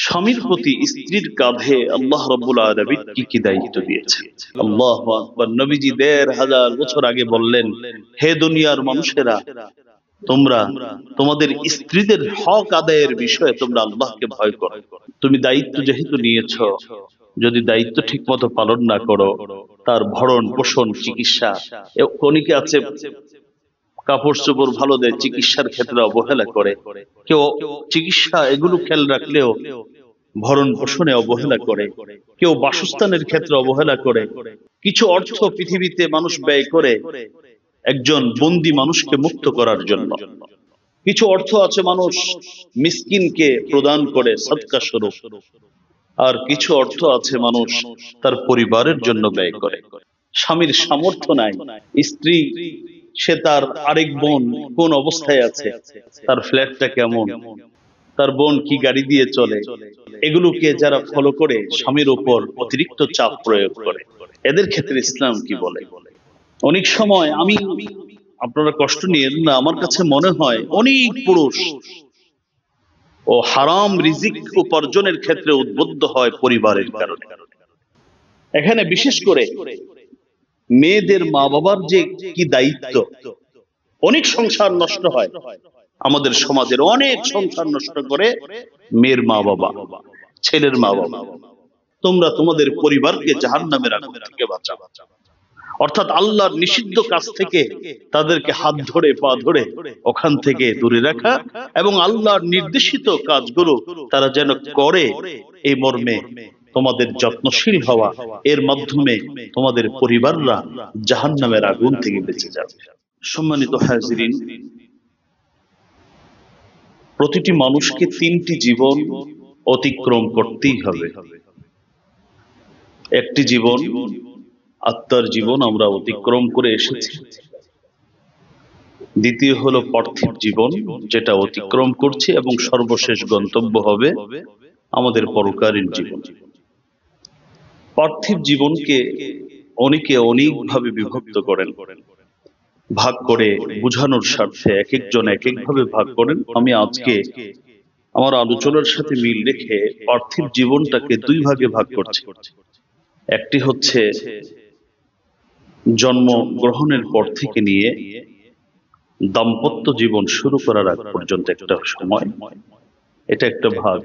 স্বামীর প্রতি স্ত্রীর কাঁধে আল্লাহ রাব্বুল আলামিন কি কি দায়িত্ব দিয়েছে। আল্লাহু আকবার। নবীজি ১৫০০ বছর আগে বললেন, হে দুনিয়ার মানুষেরা, তোমরা তোমাদের স্ত্রীদের হক আদায়ের বিষয়ে তোমরা আল্লাহকে ভয় করো। তুমি দায়িত্ব যেহেতু নিয়েছো, যদি দায়িত্ব ঠিক মতো পালন না করো, তার ভরণ পোষণ চিকিৎসা, অনেকে আছে কাপড় চোপড় ভালো দেয়, চিকিৎসার ক্ষেত্রে অবহেলা করে, কেউ চিকিৎসা এগুলো খেয়াল রাখলেও ভরণ পোষণে অবহেলা করে, কেউ বাসস্থানের ক্ষেত্রে অবহেলা করে। কিছু অর্থ পৃথিবীতে মানুষ ব্যয় করে একজন বন্দি মানুষকে মুক্ত করার জন্য। কিছু অর্থ আছে মানুষ মিসকিনকে প্রদান করে সদকা স্বরূপ, আর কিছু অর্থ আছে মানুষ তার পরিবারের জন্য ব্যয় করে। স্বামীর সামর্থ্য নাই, স্ত্রী সে তার আরেক বোন কোন অবস্থায় আছে, তার ফ্ল্যাটটা কেমন, তার বোন কি গাড়ি দিয়ে চলে, এগুলোকে যারা ফলো করে স্বামীর উপর অতিরিক্ত চাপ প্রয়োগ করে, এদের ক্ষেত্রে ইসলাম কি বলে? অনেক সময় আপনারা কষ্ট নিয়েন না, আমার কাছে মনে হয় অনেক পুরুষ ও হারাম রিজিক উপার্জনের ক্ষেত্রে উদ্বুদ্ধ হয় পরিবারের কারণে। এখানে বিশেষ করে মেয়েদের মা বাবার যে কি দায়িত্ব, অনেক সংসার নষ্ট হয়, আমাদের সমাজের অনেক সংসার নষ্ট করে মেয়ের মা বাবা, ছেলের মা বাবা। তোমরা তোমাদের পরিবারকে জাহান্নামের আগুন থেকে বাঁচাও, অর্থাৎ আল্লাহর নিষিদ্ধ কাজ থেকে তাদেরকে হাত ধরে পা ধরে ওখান থেকে দূরে রাখা, এবং আল্লাহর নির্দেশিত কাজগুলো তারা যেন করে, এই মর্মে তোমাদের যত্নশীল হওয়া, এর মাধ্যমে তোমাদের পরিবাররা জাহান্নামের আগুন থেকে বেঁচে যাবে। সম্মানিত হাজিরিন, প্রতিটি মানুষকে ৩টি জীবন অতিক্রম করতেই হবে। একটি জীবন আত্মার জীবন, আমরা অতিক্রম করে এসেছি। দ্বিতীয় হলো পার্থিব জীবন, যেটা অতিক্রম করছে, এবং সর্বশেষ গন্তব্য হবে আমাদের পরকালীন জীবন। পার্থিব জীবনকে অনেকে অনেকভাবে বিভক্ত করেন, ভাগ করে বোঝানোর স্বার্থে এক একজন এক একভাবে ভাগ করেন। আমি আজকে আমার আলোচনার সাথে মিল রেখে পার্থিব জীবনটাকে 2 ভাগে ভাগ করছি। একটি হচ্ছে জন্ম গ্রহণের পর থেকে নিয়ে দাম্পত্য জীবন শুরু করার আগ পর্যন্ত একটা সময়, এটা একটা ভাগ,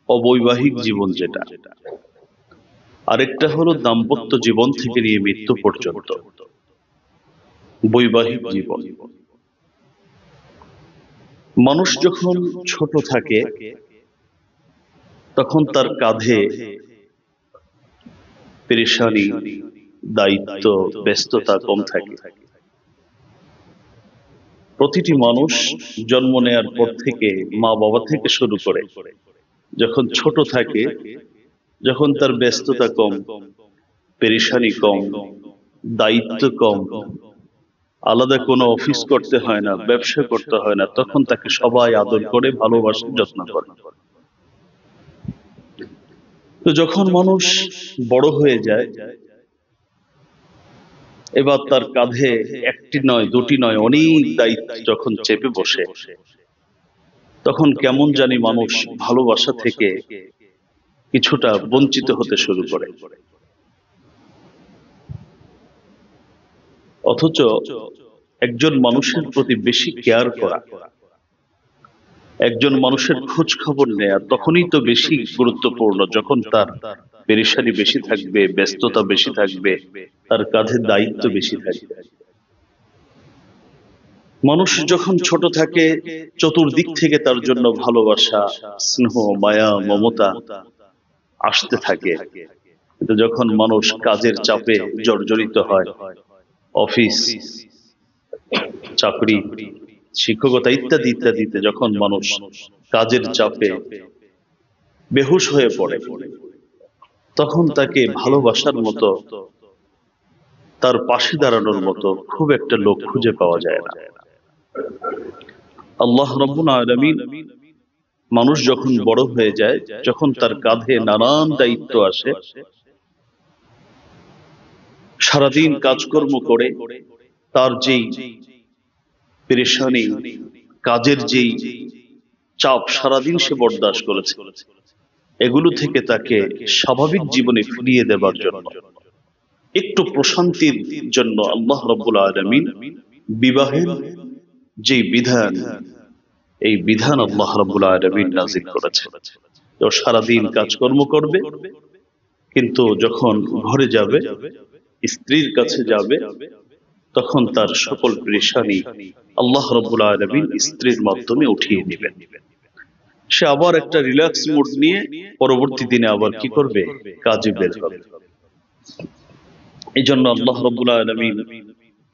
অবৈবাহিক জীবন যেটা। আরেকটা হলো দাম্পত্য জীবন থেকে নিয়ে মৃত্যু পর্যন্ত বৈবাহিক জীবন। মানুষ যখন ছোট থাকে তখন তার কাঁধে পেরেশানি, দায়িত্ব, ব্যস্ততা কম থাকে। প্রতিটি মানুষ জন্ম নেয়ার পর থেকে মা বাবা থেকে শুরু করে যখন ছোট থাকে, যখন তার ব্যস্ততা কম, পেরেশানি কম, দায়িত্ব কম, আলাদা কোনো অফিস করতে হয় না, ব্যবসা করতে হয় না, তখন তাকে সবাই আদর করে, ভালোবাসে, যত্ন করে। তো যখন মানুষ বড় হয়ে যায়, এবার তার কাঁধে একটি নয়, দুটি নয়, অনেক দায়িত্ব যখন চেপে বসে, তখন কেমন জানি মানুষ ভালোবাসা থেকে কিছুটা বঞ্চিত হতে শুরু করে। অথচ একজন মানুষের প্রতি বেশি কেয়ার করা, একজন মানুষের খোঁজ খবর নেয়া তখনই তো বেশি গুরুত্বপূর্ণ, যখন তার পেরেশানি বেশি থাকবে, ব্যস্ততা বেশি থাকবে, তার কাঁধে দায়িত্ব বেশি থাকবে। মানুষ যখন ছোট থাকে চতুর্দিক থেকে তার জন্য ভালোবাসা, স্নেহ, মায়া, মমতা আসতে থাকে। কিন্তু যখন মানুষ কাজের চাপে জর্জরিত হয়, অফিস, চাকরি, শিক্ষকতা ইত্যাদি ইত্যাদিতে যখন মানুষ কাজের চাপে বেহুশ হয়ে পড়ে, তখন তাকে ভালোবাসার মতো, তার পাশে দাঁড়ানোর মতো খুব একটা লোক খুঁজে পাওয়া যায় না। আল্লাহ রাব্বুল আলামিন মানুষ যখন বড় হয়ে যায়, যখন তার কাঁধে নানান দায়িত্ব আসে, সারাদিন কাজকর্ম করে তার যেই পেরেশানি, কাজের যেই চাপ সারাদিন সে বরদাস্ত করেছে, এগুলো থেকে তাকে স্বাভাবিক জীবনে ফিরিয়ে দেবার জন্য, একটু প্রশান্তির জন্য আল্লাহ রাব্বুল আলামিন বিবাহের যে বিধান, এই বিধান আল্লাহ রাব্বুল আলামিন নাযিল করেছে। তো সারাদিন কাজকর্ম করবে, কিন্তু যখন ঘরে যাবে, স্ত্রীর কাছে যাবে, তখন তার সকল পেরেশানি আল্লাহ রাব্বুল আলামিন স্ত্রীর মাধ্যমে উঠিয়ে নেবেন। সে আবার একটা রিল্যাক্স মুড নিয়ে পরবর্তী দিনে আবার কি করবে, কাজে বের হবে। এই জন্য আল্লাহ রাব্বুল আলামিন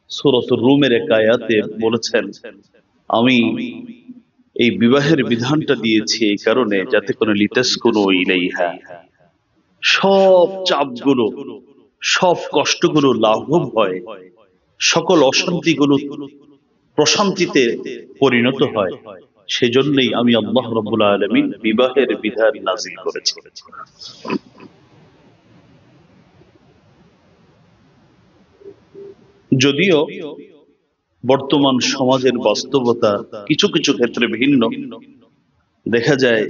সূরাতুর রুমের এক আয়াতে বলেছেন, আমি এই বিবাহের বিধানটা দিয়েছি এই কারণে যাতে কোনো লিতাসকুনু ইলাইহা, সব চাপগুলো, সব কষ্টগুলো লাঘব হয়, সকল অশান্তিগুলো প্রশান্তিতে পরিণত হয়। সেজন্যই আমি আল্লাহ রাব্বুল আলামিন বিবাহের বিধান নাযিল করেছি। যদিও বর্তমান সমাজের বাস্তবতা কিছু কিছু ক্ষেত্রে ভিন্ন, দেখা যায়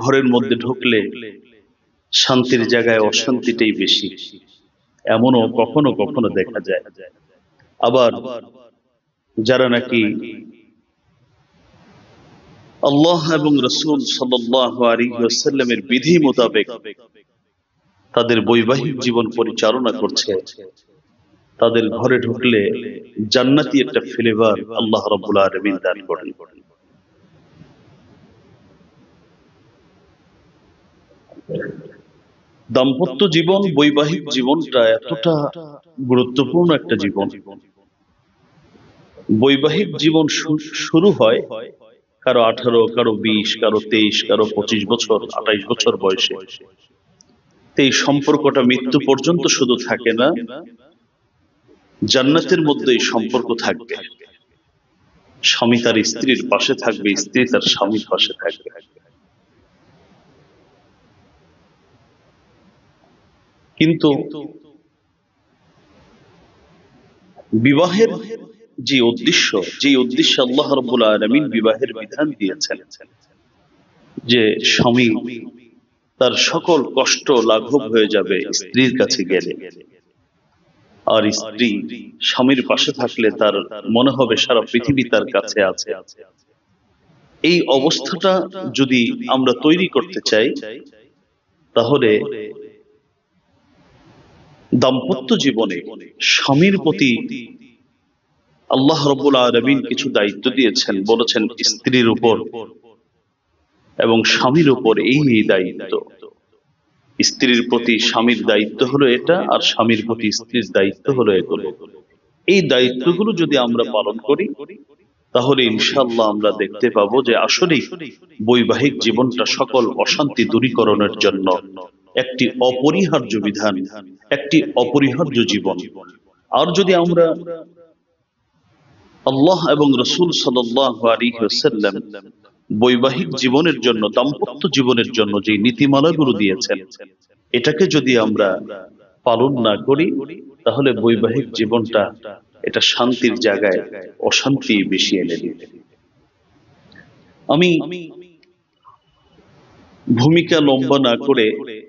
ঘরের মধ্যে ঢুকলে শান্তির জায়গায় অশান্তিটাই বেশি, এমনও কখনো কখনো দেখা যায়। আবার যারা নাকি আল্লাহ এবং রাসূল সাল্লাল্লাহু আলাইহি ওয়াসাল্লামের বিধি মোতাবেক তাদের বৈবাহিক জীবন পরিচালনা করছে, তাদের ঘরে ঢুকলে জান্নাতি একটা ফ্লেভার আল্লাহ রাব্বুল আলামিন দান করেন। দাম্পত্য জীবন, বৈবাহিক জীবনটা এতটা গুরুত্বপূর্ণ একটা জীবন। বৈবাহিক জীবন শুরু হয় কারো 18, কারো 20, কারো 23, কারো 25 বছর, 28 বছর বয়সে। এই সম্পর্কটা মৃত্যু পর্যন্ত শুধু থাকে না, জান্নাতের মধ্যে এই সম্পর্ক থাকবে। স্বামী তার স্ত্রীর পাশে থাকবে, স্ত্রী তার স্বামীর পাশে থাকবে। কিন্তু বিবাহের যে উদ্দেশ্য আল্লাহ রাব্বুল আলামিন বিবাহের বিধান দিয়েছেন, যে স্বামী তার সকল কষ্ট লাঘব হয়ে যাবে স্ত্রীর কাছে গেলে, আর স্ত্রী স্বামীর পাশে থাকলে তার মনে হবে সারা পৃথিবী তার কাছে আছে। এই অবস্থাটা যদি আমরা তৈরি করতে চাই, তাহলে দাম্পত্য জীবনে স্বামীর প্রতি আল্লাহ রাব্বুল আলামিন কিছু দায়িত্ব দিয়েছেন, বলেছেন স্ত্রীর উপর এবং স্বামীর উপর এই দায়িত্ব। স্ত্রীর প্রতি স্বামীর দায়িত্ব হলো এটা, আর স্বামীর প্রতি স্ত্রীর দায়িত্ব হলো এগুলো। এই দায়িত্বগুলো যদি আমরা পালন করি, তাহলে ইনশাআল্লাহ আমরা দেখতে পাবো যে আসলেই বৈবাহিক জীবনটা সকল অশান্তি দূরীকরণের জন্য একটি অপরিহার্য বিধান, একটি অপরিহার্য জীবন। আর যদি আমরা আল্লাহ এবং রাসূল সাল্লাল্লাহু আলাইহি ওয়াসাল্লাম বৈবাহিক জীবনের জন্য, দাম্পত্য জীবনের জন্য যে নীতিমালাগুলো দিয়েছেন, এটাকে যদি আমরা পালন না করি, তাহলে বৈবাহিক জীবনটা এটা শান্তির জায়গায় অশান্তি বেশি এনে দিবে। আমি ভূমিকা লম্বা না করে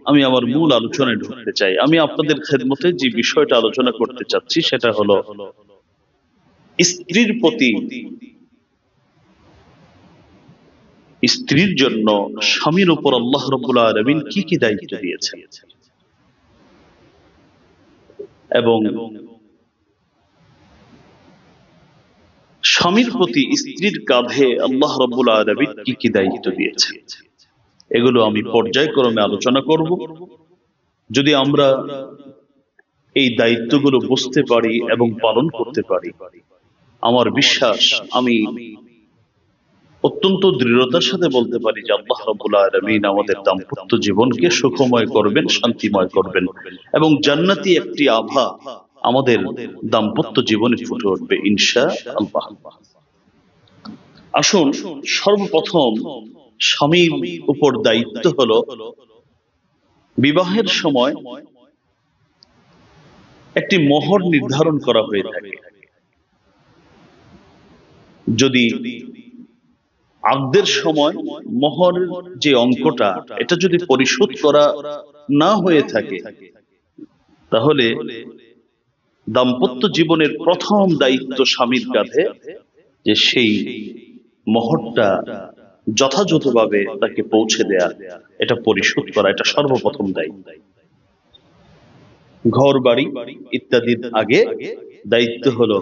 আমি আমার মূল আলোচনায় ঢুকতে চাই। আমি আপনাদের খেদমতে যে বিষয়টা আলোচনা করতে চাচ্ছি সেটা হলো স্ত্রীর প্রতি, স্ত্রীর জন্য স্বামীর উপর আল্লাহ রাব্বুল আলামিন কি কি দায়িত্ব দিয়েছেন, এবং স্বামীর প্রতি স্ত্রীর কাঁধে আল্লাহ রাব্বুল আলামিন কি কি দায়িত্ব দিয়েছেন, এগুলো আমি পর্যায়ক্রমে আলোচনা করব। যদি আমরা এই দায়িত্বগুলো বুঝতে পারি এবং পালন করতে পারি, আমার বিশ্বাস, আমি অত্যন্ত দৃঢ়তার সাথে বলতে পারি যে আল্লাহ রাব্বুল আলামিন আমাদের দাম্পত্য জীবনকে সুখময় করবেন, শান্তিময় করবেন, এবং জান্নাতি একটি আভা আমাদের দাম্পত্য জীবনে ফুটে উঠবে ইনশাআল্লাহ। আসুন, সর্বপ্রথম স্বামীর উপর দায়িত্ব হলো বিবাহের সময় একটি মোহর নির্ধারণ করা হয়ে থাকে। যদি আকদের সময় মোহরের যে অঙ্কটা, এটা যদি পরিশোধ করা না হয়ে থাকে, তাহলে দাম্পত্য জীবনের প্রথম দায়িত্ব স্বামীর কাঁধে যে সেই মোহরটা যথাযথভাবে তাকে পৌঁছে দেয়া, এটা পরিশোধ করা, এটা সর্বপ্রথম দায়িত্ব। ঘর বাড়ি ইত্যাদির আগে দায়িত্ব হলো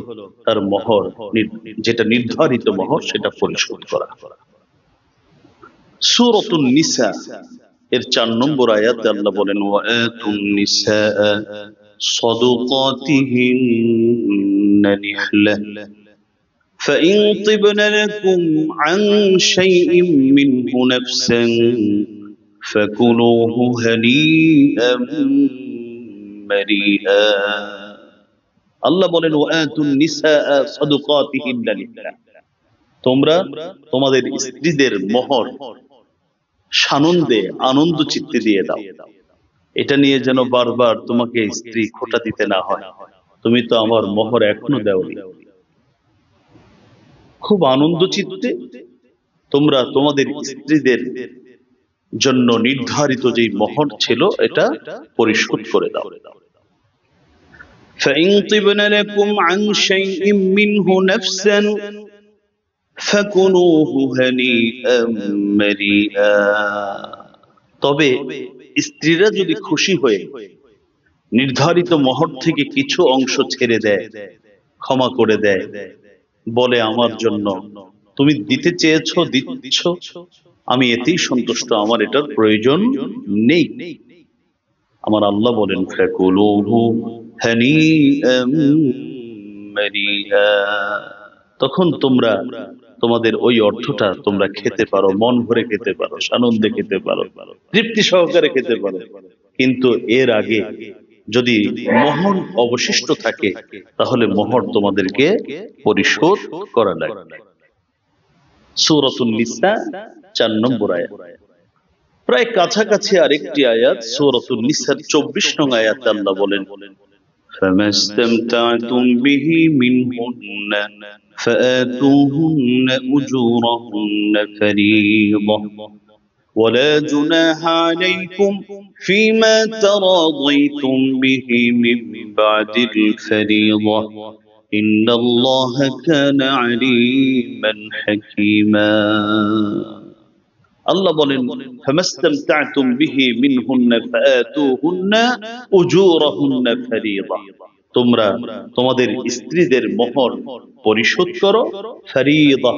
তার মোহর, যেটা নির্ধারিত মোহর, সেটা পরিশোধ করা। সূরাতুন নিসা এর 4 নম্বর আয়াতে আল্লাহ বলেন, ওয়াআতুন নিসা সাদুকাতিহিন্না নিহলা فإن طبن لكم عن شيء منه نفسا فكلوه هنيئا مريئا। আল্লাহ বলেন, ওয়াআতুন নিসা সাদুকাতিহিন্না নিহলা, তোমরা তোমাদের স্ত্রীদের মোহর সানন্দে আনন্দ চিত্তে দিয়ে দাও। এটা নিয়ে যেন বারবার তোমাকে স্ত্রী খোঁটা দিতে না হয়, তুমি তো আমার মোহর এখনো দেওনি। খুব আনন্দ চিত্তে তোমরা তোমাদের স্ত্রীদের জন্য নির্ধারিত যে মোহর ছিল এটা পরিশোধ করে দাও। فإن طبن لكم عن شيء منه نفسا فكلوه هنيئا مريئا। তবে স্ত্রীরা যদি খুশি হয়ে নির্ধারিত মোহর থেকে কিছু অংশ ছেড়ে দেয়, ক্ষমা করে দেয়, বলে আমার জন্য তুমি দিতে চেয়েছো, দিচ্ছ, আমি এতেই সন্তুষ্ট, আমার এটার প্রয়োজন নেই, আমার আল্লাহ বলেন, ফাকুলুহু হানিআম মারিআ, তখন তোমরা তোমাদের ওই অর্থটা তোমরা খেতে পারো, মন ভরে খেতে পারো, আনন্দে খেতে পারো, তৃপ্তি সহকারে খেতে পারো। কিন্তু এর আগে যদি মোহর অবশিষ্ট থাকে, তাহলে মোহর তোমাদেরকে পরিশোধ করা লাগবে। সূরাতুন নিসা 4 নম্বর আয়াত। প্রায় কাছাকাছি আরেকটি আয়াত সূরাতুন নিসার 24 নং আয়াতে আল্লাহ বলেন, ফামাস্তামতা'তুম বিহি মিনহুন্না فآتوهن أجورهن فريضة ولا جناح عليكم فيما تراضيتم به من بعد الفريضة إن الله كان عليما حكيما। আল্লাহ বলেন, ফামাস্তামতা'তুম বিহি মিনহুন্না ফাআতুহুন্না উজুরাহুন্না ফারিযা, তোমরা তোমাদের স্ত্রীদের মোহর পরিশোধ করো, ফারিযা,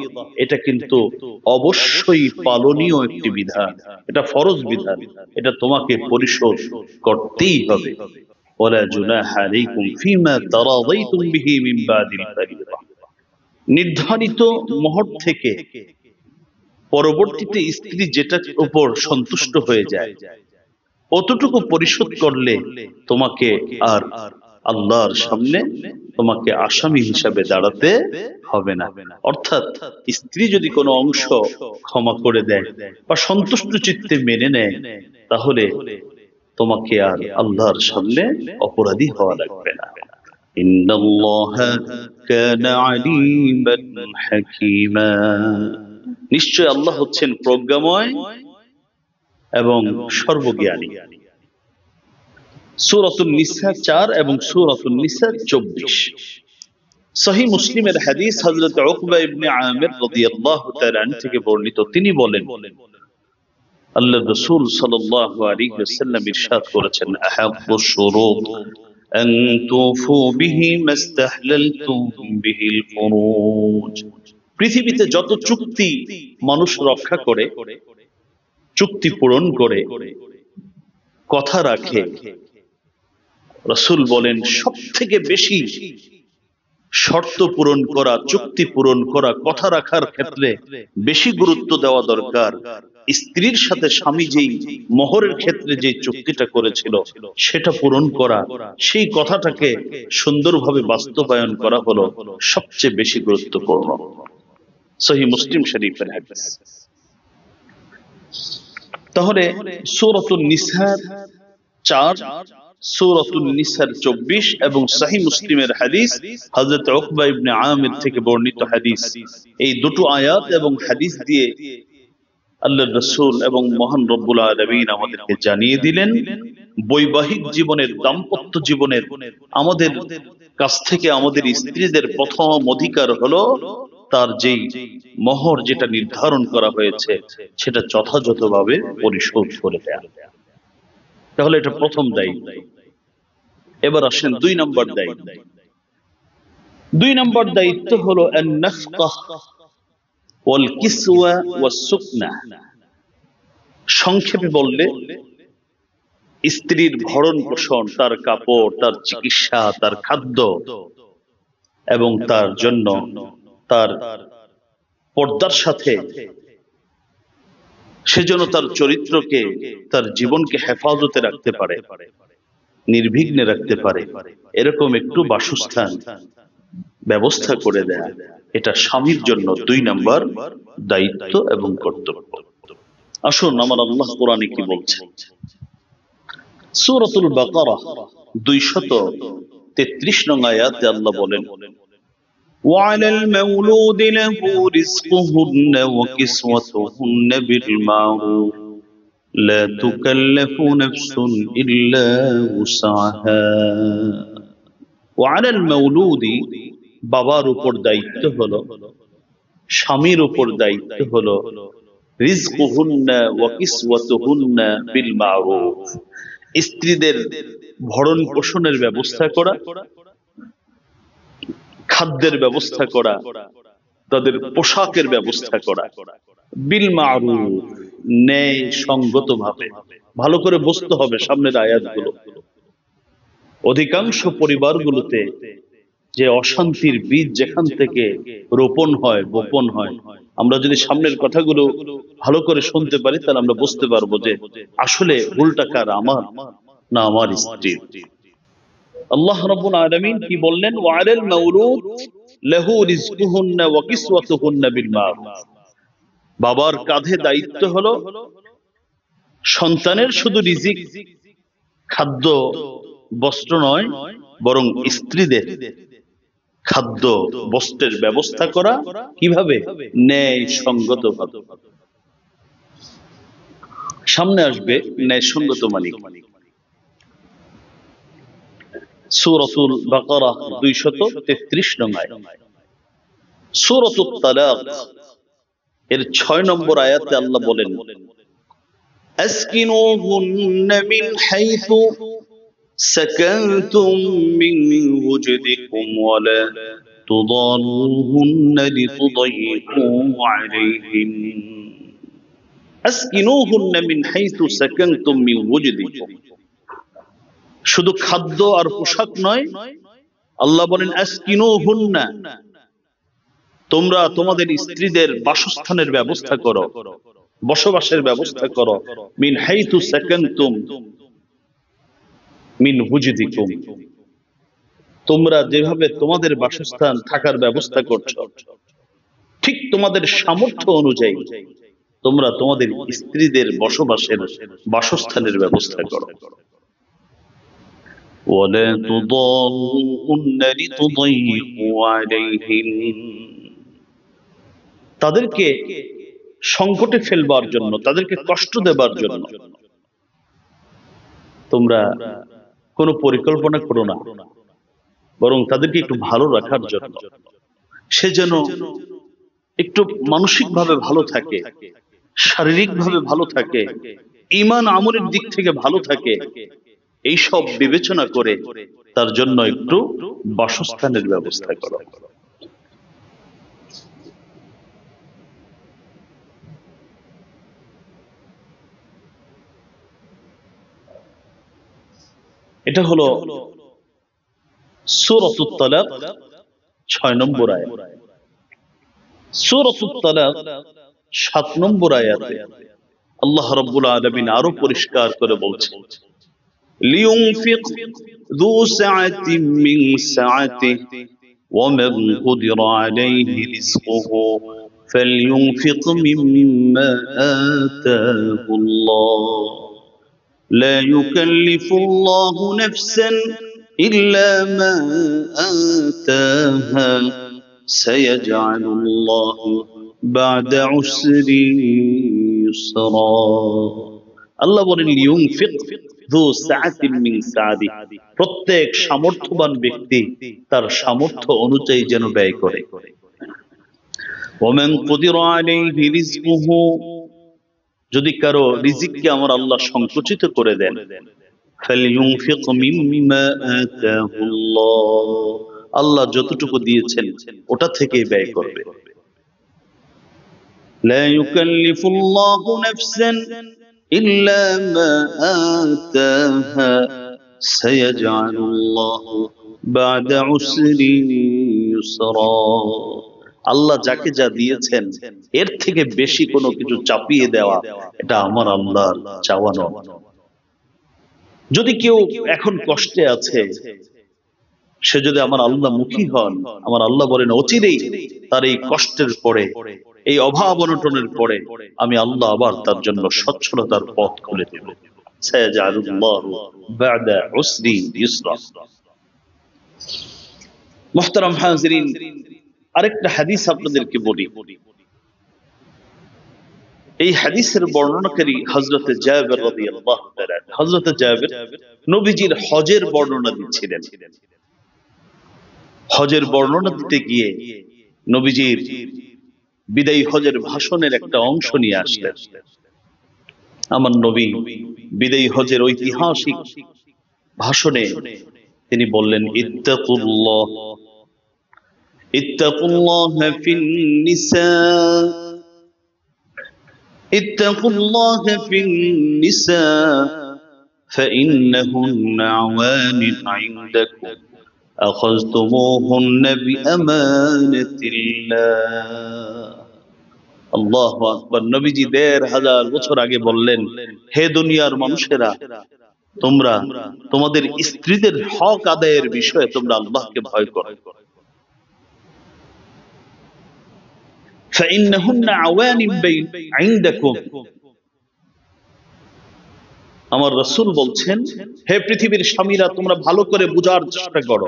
এটা কিন্তু অবশ্যই পালনীয় একটি বিধান, এটা ফরজ বিধান, এটা তোমাকে পরিশোধ করতেই হবে। ওয়ালা জুনাহা আলাইকুম ফীমা তারাদাইতুম বিহি মিন বাদিল ফারিযা, নির্ধারিত মোহর থেকে পরবর্তীতে স্ত্রী যেটার উপর সন্তুষ্ট হয়ে যায়, অতটুকু পরিশোধ করলে তোমাকে আর আল্লাহর সামনে তোমাকে আসামি হিসাবে দাঁড়াতে হবে না। অর্থাৎ স্ত্রী যদি কোনো অংশ ক্ষমা করে দেয় বা সন্তুষ্ট চিত্তে মেনে নেয়, তাহলে তোমাকে আর আল্লাহর সামনে অপরাধী হওয়া লাগবে না। ইন্নাল্লাহা কানা আলীমান হাকীমা, নিশ্চয় আল্লাহ হচ্ছেন প্রজ্ঞাময় এবং সর্বজ্ঞানী। সূরাতুন নিসা 4 এবং সূরাতুন নিসা 24। সহিহ মুসলিমের হাদিস, হযরত উকবা ইবনে আমির রাদিয়াল্লাহু তাআলা আনহু থেকে বর্ণিত, তিনি বলেন, আল্লাহর রাসূল সাল্লাল্লাহু আলাইহি ওয়াসাল্লাম ইরশাদ করেছেন, আহাব্বুশ শুরুত আন তুফু বিহি মাস্তাহলালতুম বিহিল ফুরুজ, পৃথিবীতে যত চুক্তি মানুষ রক্ষা করে, চুক্তি পূরণ করে, কথা রাখে, রাসূল বলেন সবথেকে বেশি শর্ত পূরণ করা, চুক্তি পূরণ করা, কথা রাখার ক্ষেত্রে বেশি গুরুত্ব দেওয়া দরকার। স্ত্রীর সাথে স্বামী যেই মোহরের ক্ষেত্রে যে চুক্তিটা করেছিল সেটা পূরণ করা, সেই কথাটাকে সুন্দরভাবে বাস্তবায়ন করা হলো সবচেয়ে বেশি গুরুত্বপূর্ণ। সহিহ মুসলিম শরীফের হাদিস। তাহলে সূরাতুন নিসার 4 সূরাতুন নিসার 24 এবং সহিহ মুসলিমের হাদিস হযরত উকবা ইবনে আমির থেকে বর্ণিত হাদিস। এই দুটো আয়াত এবং হাদিস দিয়ে আল্লাহর রাসূল এবং মহান রব্বুল আলামিন আমাদেরকে জানিয়ে দিলেন বৈবাহিক জীবনের, দাম্পত্য জীবনের আমাদের কাছ থেকে আমাদের স্ত্রীদের প্রথম অধিকার হলো তার যেই মোহর যেটা নির্ধারণ করা হয়েছে সেটা যথাযথভাবে পরিশোধ করে দেয়া। তাহলে এটা প্রথম দায়িত্ব। এবার আসেন 2 নম্বর দায়িত্ব। 2 নম্বর দায়িত্ব হলো আন-নাফকাহ ওয়াল কিসওয়া ওয়াস সুকনা। সংক্ষেপে বললে স্ত্রীর ভরণ পোষণ, তার কাপড়, তার চিকিৎসা, তার খাদ্য এবং তার জন্য তার পর্দার সাথে সেজন্য তার চরিত্রকে, তার জীবনকে হেফাজতে রাখতে পারে, নির্বিঘ্নে রাখতে পারে, এরকম একটু বাসস্থান ব্যবস্থা করে দেয়া, এটা স্বামীর জন্য 2 নম্বর দায়িত্ব এবং কর্তব্য। আসুন আমার আল্লাহ কোরআনে কি বলছেন। সূরাতুল বাকারা 233 নং আয়াতে আল্লাহ বলেন, وعلى المولود له رزقهن وكسوتهن بالمعروف لا تكلف نفس إلا وسعها। وعلى المولود বাবার উপর দায়িত্ব হলো, স্বামীর উপর দায়িত্ব হলো রিজকুহুন্না ওয়া কিসওয়াতুহুন্না বিল মারুফ, স্ত্রীদের ভরণ পোষণের ব্যবস্থা করা, খাদ্যের ব্যবস্থা করা, তাদের পোশাকের ব্যবস্থা করা, বিল মারুফ, ন্যায় সঙ্গত ভাবে। ভালো করে বুঝতে হবে সামনের আয়াতগুলো। অধিকাংশ পরিবারগুলোতে যে অশান্তির বীজ যেখান থেকে রোপণ হয়, বপন হয়, আমরা যদি সামনের কথাগুলো ভালো করে শুনতে পারি তাহলে আমরা বুঝতে পারবো যে আসলে ভুলটা কার, আমার না আমার স্ত্রীর। আল্লাহ রাব্বুল আলামিন কি বললেন, ওয়ালাল মাউলুদ লাহু রিজকুহুন্না ওয়া কিসওয়াতুহুন্না বিল মারুফ। বাবার কাঁধে দায়িত্ব হলো সন্তানের শুধু রিজিক, খাদ্য, বস্ত্র নয়, বরং স্ত্রীদের খাদ্য বস্ত্রের ব্যবস্থা করা কিভাবে, ন্যায় সঙ্গত ভাবে। সামনে আসবে ন্যায় সঙ্গত মানে সূরাতুল বাকারা 233 নং আয়াত। সূরাতুত তালাক এর 6 নম্বর আয়াতে আল্লাহ বলেন, আসকিনুহুন্না মিন হাইথু সাকানতুম মিন ওয়াজদিকুম ওয়া লা তুদাররুহুন্না লিতুদাইয়িকু আলাইহিন। আসকিনুহুন্না মিন হাইথু সাকানতুম মিন ওয়াজদিকুম, শুধু খাদ্য আর পোশাক নয়, আল্লাহ বলেন আসকিনুহুন্না, তোমরা তোমাদের স্ত্রীদের বাসস্থানের ব্যবস্থা করো, বসবাসের ব্যবস্থা করো, মিন হাইথু সাকানতুম মিন ওয়াজদিকুম, তোমরা যেভাবে তোমাদের বাসস্থান থাকার ব্যবস্থা করছো ঠিক তোমাদের সামর্থ্য অনুযায়ী তোমরা তোমাদের স্ত্রীদের বসবাসের বাসস্থানের ব্যবস্থা করো। ولا تضاروهن لتضيقوا عليهن, তাদেরকে সংকটে ফেলবার জন্য, তাদেরকে কষ্ট দেবার জন্য তোমরা কোনো পরিকল্পনা করো না, বরং তাদেরকে একটু ভালো রাখার জন্য, সে যেন একটু মানসিকভাবে ভালো থাকে, শারীরিকভাবে ভালো থাকে, ঈমান আমলের দিক থেকে ভালো থাকে, এই সব বিবেচনা করে তার জন্য একটু বাসস্থানের ব্যবস্থা করো। এটা হলো সূরাতুত তালাক 6 নম্বর আয়াত। সূরাতুত তালাক 7 নম্বর আয়াতে আল্লাহ রাব্বুল আলামিন আরো পরিষ্কার করে বলছেন, লিয়ুনফিক যু সাআতিন মিন সাআতিহি ওয়া মান কুদিরা আলাইহি রিজকুহু ফালইউনফিক মিম্মা আতাহুল্লাহ لا يكلف الله نفسا إلا ما آتاها سيجعل الله بعد عسر يسرا আল্লাহ বলেন লিউনফিক যু সাআতিন মিন সাআতি, প্রত্যেক সামর্থ্যবান ব্যক্তি তার সামর্থ্য অনুযায়ী যেন ব্যয় করে। ওয়ামান কুদিরা আলাইহি রিজকুহু, যদি কারো রিজিককে আমার আল্লাহ সংকুচিত করে দেন, ফালইউনফিক মিম্মা আতাহুল্লাহ, আল্লাহ যতটুকু দিয়েছেন ওটা থেকে ব্যয় করবে। লা ইউকাল্লিফুল্লাহু নাফসান ইল্লা মা আতাহা সায়াজআলুল্লাহু বা'দা উসরিন ইউসরা, আল্লাহ যাকে যা দিয়েছেন এর থেকে বেশি কোনো কিছু চাপিয়ে দেওয়া এটা আমার আল্লাহর চাওয়া নয়। যদি কেউ এখন কষ্টে আছে, সে যদি আমার আল্লাহ মুখী হন, আমার আল্লাহ বলেন অচিরেই তার এই কষ্টের পরে, এই অভাব অনটনের পরে আমি আল্লাহ আবার তার জন্য সচ্ছলতার পথ খুলে দেব। সায়াজআলুল্লাহু বা'দা উসরিন ইউসরা। মুহতারাম হাজিরিন, আরেকটা হাদিস আপনাদেরকে বলি। এই হাদিসের বর্ণনাকারী হযরত জাবের রাদিয়াল্লাহু তাআলা। হযরত জাবের নবীজির হজের বর্ণনা দিচ্ছিলেন। হজের বর্ণনা দিতে গিয়ে নবীজির বিদায়ী হজের ভাষণের একটা অংশ নিয়ে আসলেন। আমার নবী বিদায়ী হজের ঐতিহাসিক ভাষণে তিনি বললেন, ইত্তাকুল্লাহ ইত্তাকুল্লাহ ফিন নিসা ইত্তাকুল্লাহ ফিন নিসা ফাইন্নাহুন্না আওয়ানিন ইনদাকুম আখাযতুমুহুন্না বিআমানাতিল্লাহ। আল্লাহু আকবার। নবীজি ১৫০০ বছর আগে বললেন, হে দুনিয়ার মানুষেরা, তোমরা তোমাদের স্ত্রীদের হক আদায়ের বিষয়ে তোমরা আল্লাহকে ভয় করো। ফাইন্নাহুন্না আওয়ানিন ইনদাকুম, আমার রাসূল বলছেন, হে পৃথিবীর স্বামীরা, তোমরা ভালো করে বুঝার চেষ্টা করো।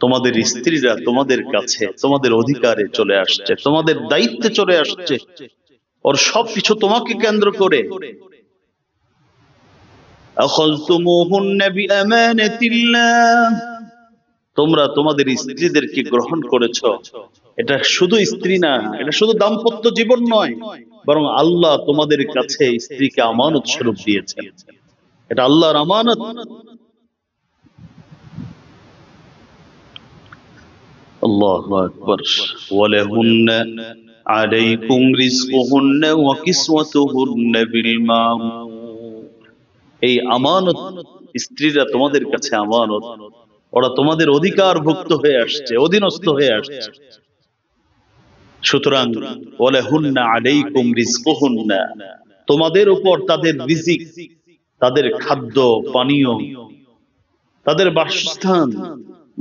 তোমাদের স্ত্রীরা তোমাদের কাছে তোমাদের অধিকারে চলে আসছে, তোমাদের দায়িত্বে চলে আসছে, ওর সবকিছু তোমাকে কেন্দ্র করে। আখাযতুমুহুন্না বিআমানাতিল্লাহ, তোমরা তোমাদের স্ত্রীদেরকে গ্রহণ করেছো। এটা শুধু স্ত্রী না, এটা শুধু দাম্পত্য জীবন নয়, বরং আল্লাহ তোমাদের কাছে স্ত্রীকে আমানত স্বরূপ দিয়েছেন। এটা আল্লাহর আমানত। আল্লাহু আকবার। ওয়ালাহুন্না আলাইকুম রিজকুহুন্না ওয়া কিসওয়াতুহুন্না বিল মারুফ, এই আমানত, স্ত্রীরা তোমাদের কাছে আমানত, ওরা তোমাদের অধিকারভুক্ত হয়ে আসছে, অধীনস্থ হয়ে আসছে। সুতরাং ওয়ালাহুন্না আলাইকুম রিজকুহুন্না, তোমাদের উপর তাদের রিজিক, তাদের খাদ্য পানীয়, তাদের বাসস্থান,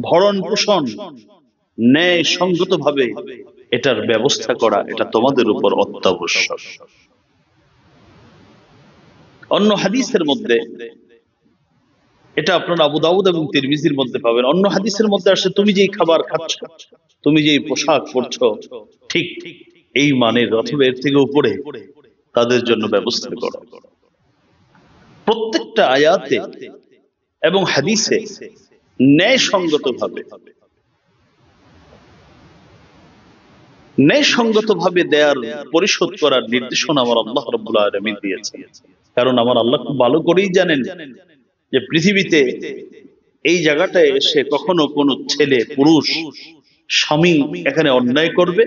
ভরণ পোষণ ন্যায় সঙ্গত ভাবে এটার ব্যবস্থা করা, এটা তোমাদের উপর অত্যাবশ্যক। অন্য হাদিসের মধ্যে, এটা আপনারা আবু দাউদ এবং তিরমিজির মধ্যে পাবেন, অন্য হাদিসের মধ্যে আসে, তুমি যেই খাবার খাচ্ছ, তুমি যেই পোশাক পরছো, ঠিক এই মানের অথবা এর থেকে উপরে তাদের জন্য ব্যবস্থা করো। প্রত্যেকটা আয়াতে এবং হাদিসে ন্যায়সঙ্গত ভাবে দেয়ার, পরিশোধ করার নির্দেশনা আমার আল্লাহ রাব্বুল আলামিন দিয়েছেন। কারণ আমার আল্লাহ খুব ভালো করেই জানেন যে পৃথিবীতে এই জায়গাটায় এসে কখনো কোনো ছেলে, পুরুষ, স্বামী এখানে অন্যায় করবে,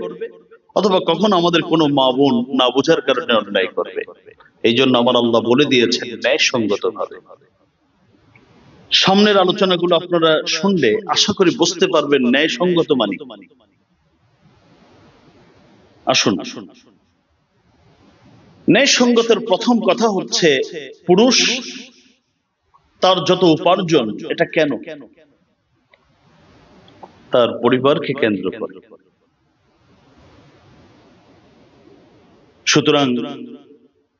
অথবা কখনো আমাদের কোনো মা বোন না বোঝার কারণে অন্যায় করবে। এই জন্য আমার আল্লাহ বলে দিয়েছেন ন্যায়সঙ্গত ভাবে। সামনের আলোচনাগুলো আপনারা শুনলে আশা করি বুঝতে পারবেন ন্যায়সঙ্গত মানে। আসুন, ন্যায়সঙ্গতের প্রথম কথা হচ্ছে, পুরুষ তার যত উপার্জন, এটা কেন? তার পরিবারকে কেন্দ্র করে। সুতরাং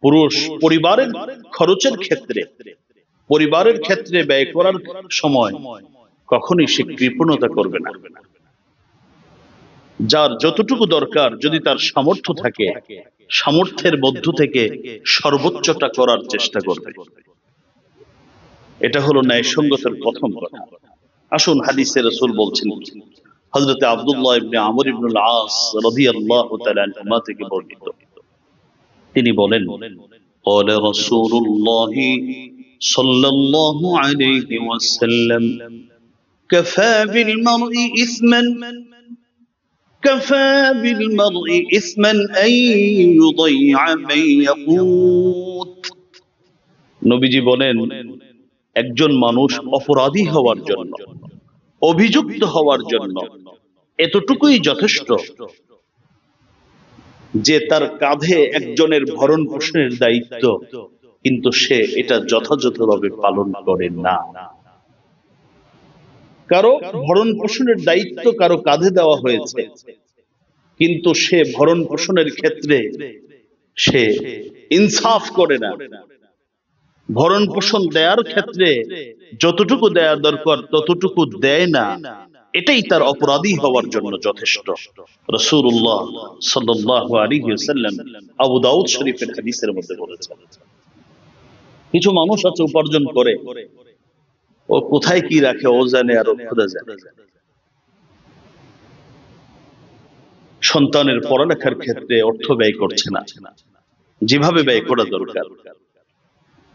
পুরুষ পরিবারের খরচের ক্ষেত্রে, পরিবারের ক্ষেত্রে ব্যয় করার সময় কখনোই সে কৃপণতা করবে না। যার যতটুকু দরকার, যদি তার সামর্থ্য থাকে, সামর্থ্যের মধ্য থেকে সর্বোচ্চটা করার চেষ্টা করবে। এটা হলো ন্যায়সঙ্গতের প্রথম কথা। আসুন হাদিসে রাসূল বলছেন, হযরত আব্দুল্লাহ ইবনে আমর ইবনুল আস রাদিয়াল্লাহু তাআলা আনহুমা থেকে বর্ণিত, তিনি বলেন, قال رسول الله صلى الله عليه وسلم كفى بالمرء إثما كفى بالمرء إثما أن يضيع من يقوت। নবীজি বলেন, একজন মানুষ অপরাধী হওয়ার জন্য, অভিযুক্ত হওয়ার জন্য এতটুকুই যথেষ্ট যে তার কাঁধে একজনের ভরণ পোষণের দায়িত্ব, কিন্তু সে এটা যথাযথভাবে পালন করে না। কারো ভরণ পোষণের দায়িত্ব কারো কাঁধে দেওয়া হয়েছে, কিন্তু সে ভরণ পোষণের ক্ষেত্রে সে ইনসাফ করে না। ভরণ পোষণ দেওয়ার ক্ষেত্রে যতটুকু দেয়া দরকার ততটুকু দেয় না, এটাই তার অপরাধী হওয়ার জন্য যথেষ্ট। রাসূলুল্লাহ সাল্লাল্লাহু আলাইহি ওয়াসাল্লাম আবু দাউদ শরীফের হাদিসের মধ্যে বলেছেন, কিছু মানুষ আছে উপার্জন করে, ও কোথায় কি রাখে ও জানে আর খোদা জানে। সন্তানের পড়ালেখার ক্ষেত্রে অর্থ ব্যয় করছে না যেভাবে ব্যয় করা দরকার।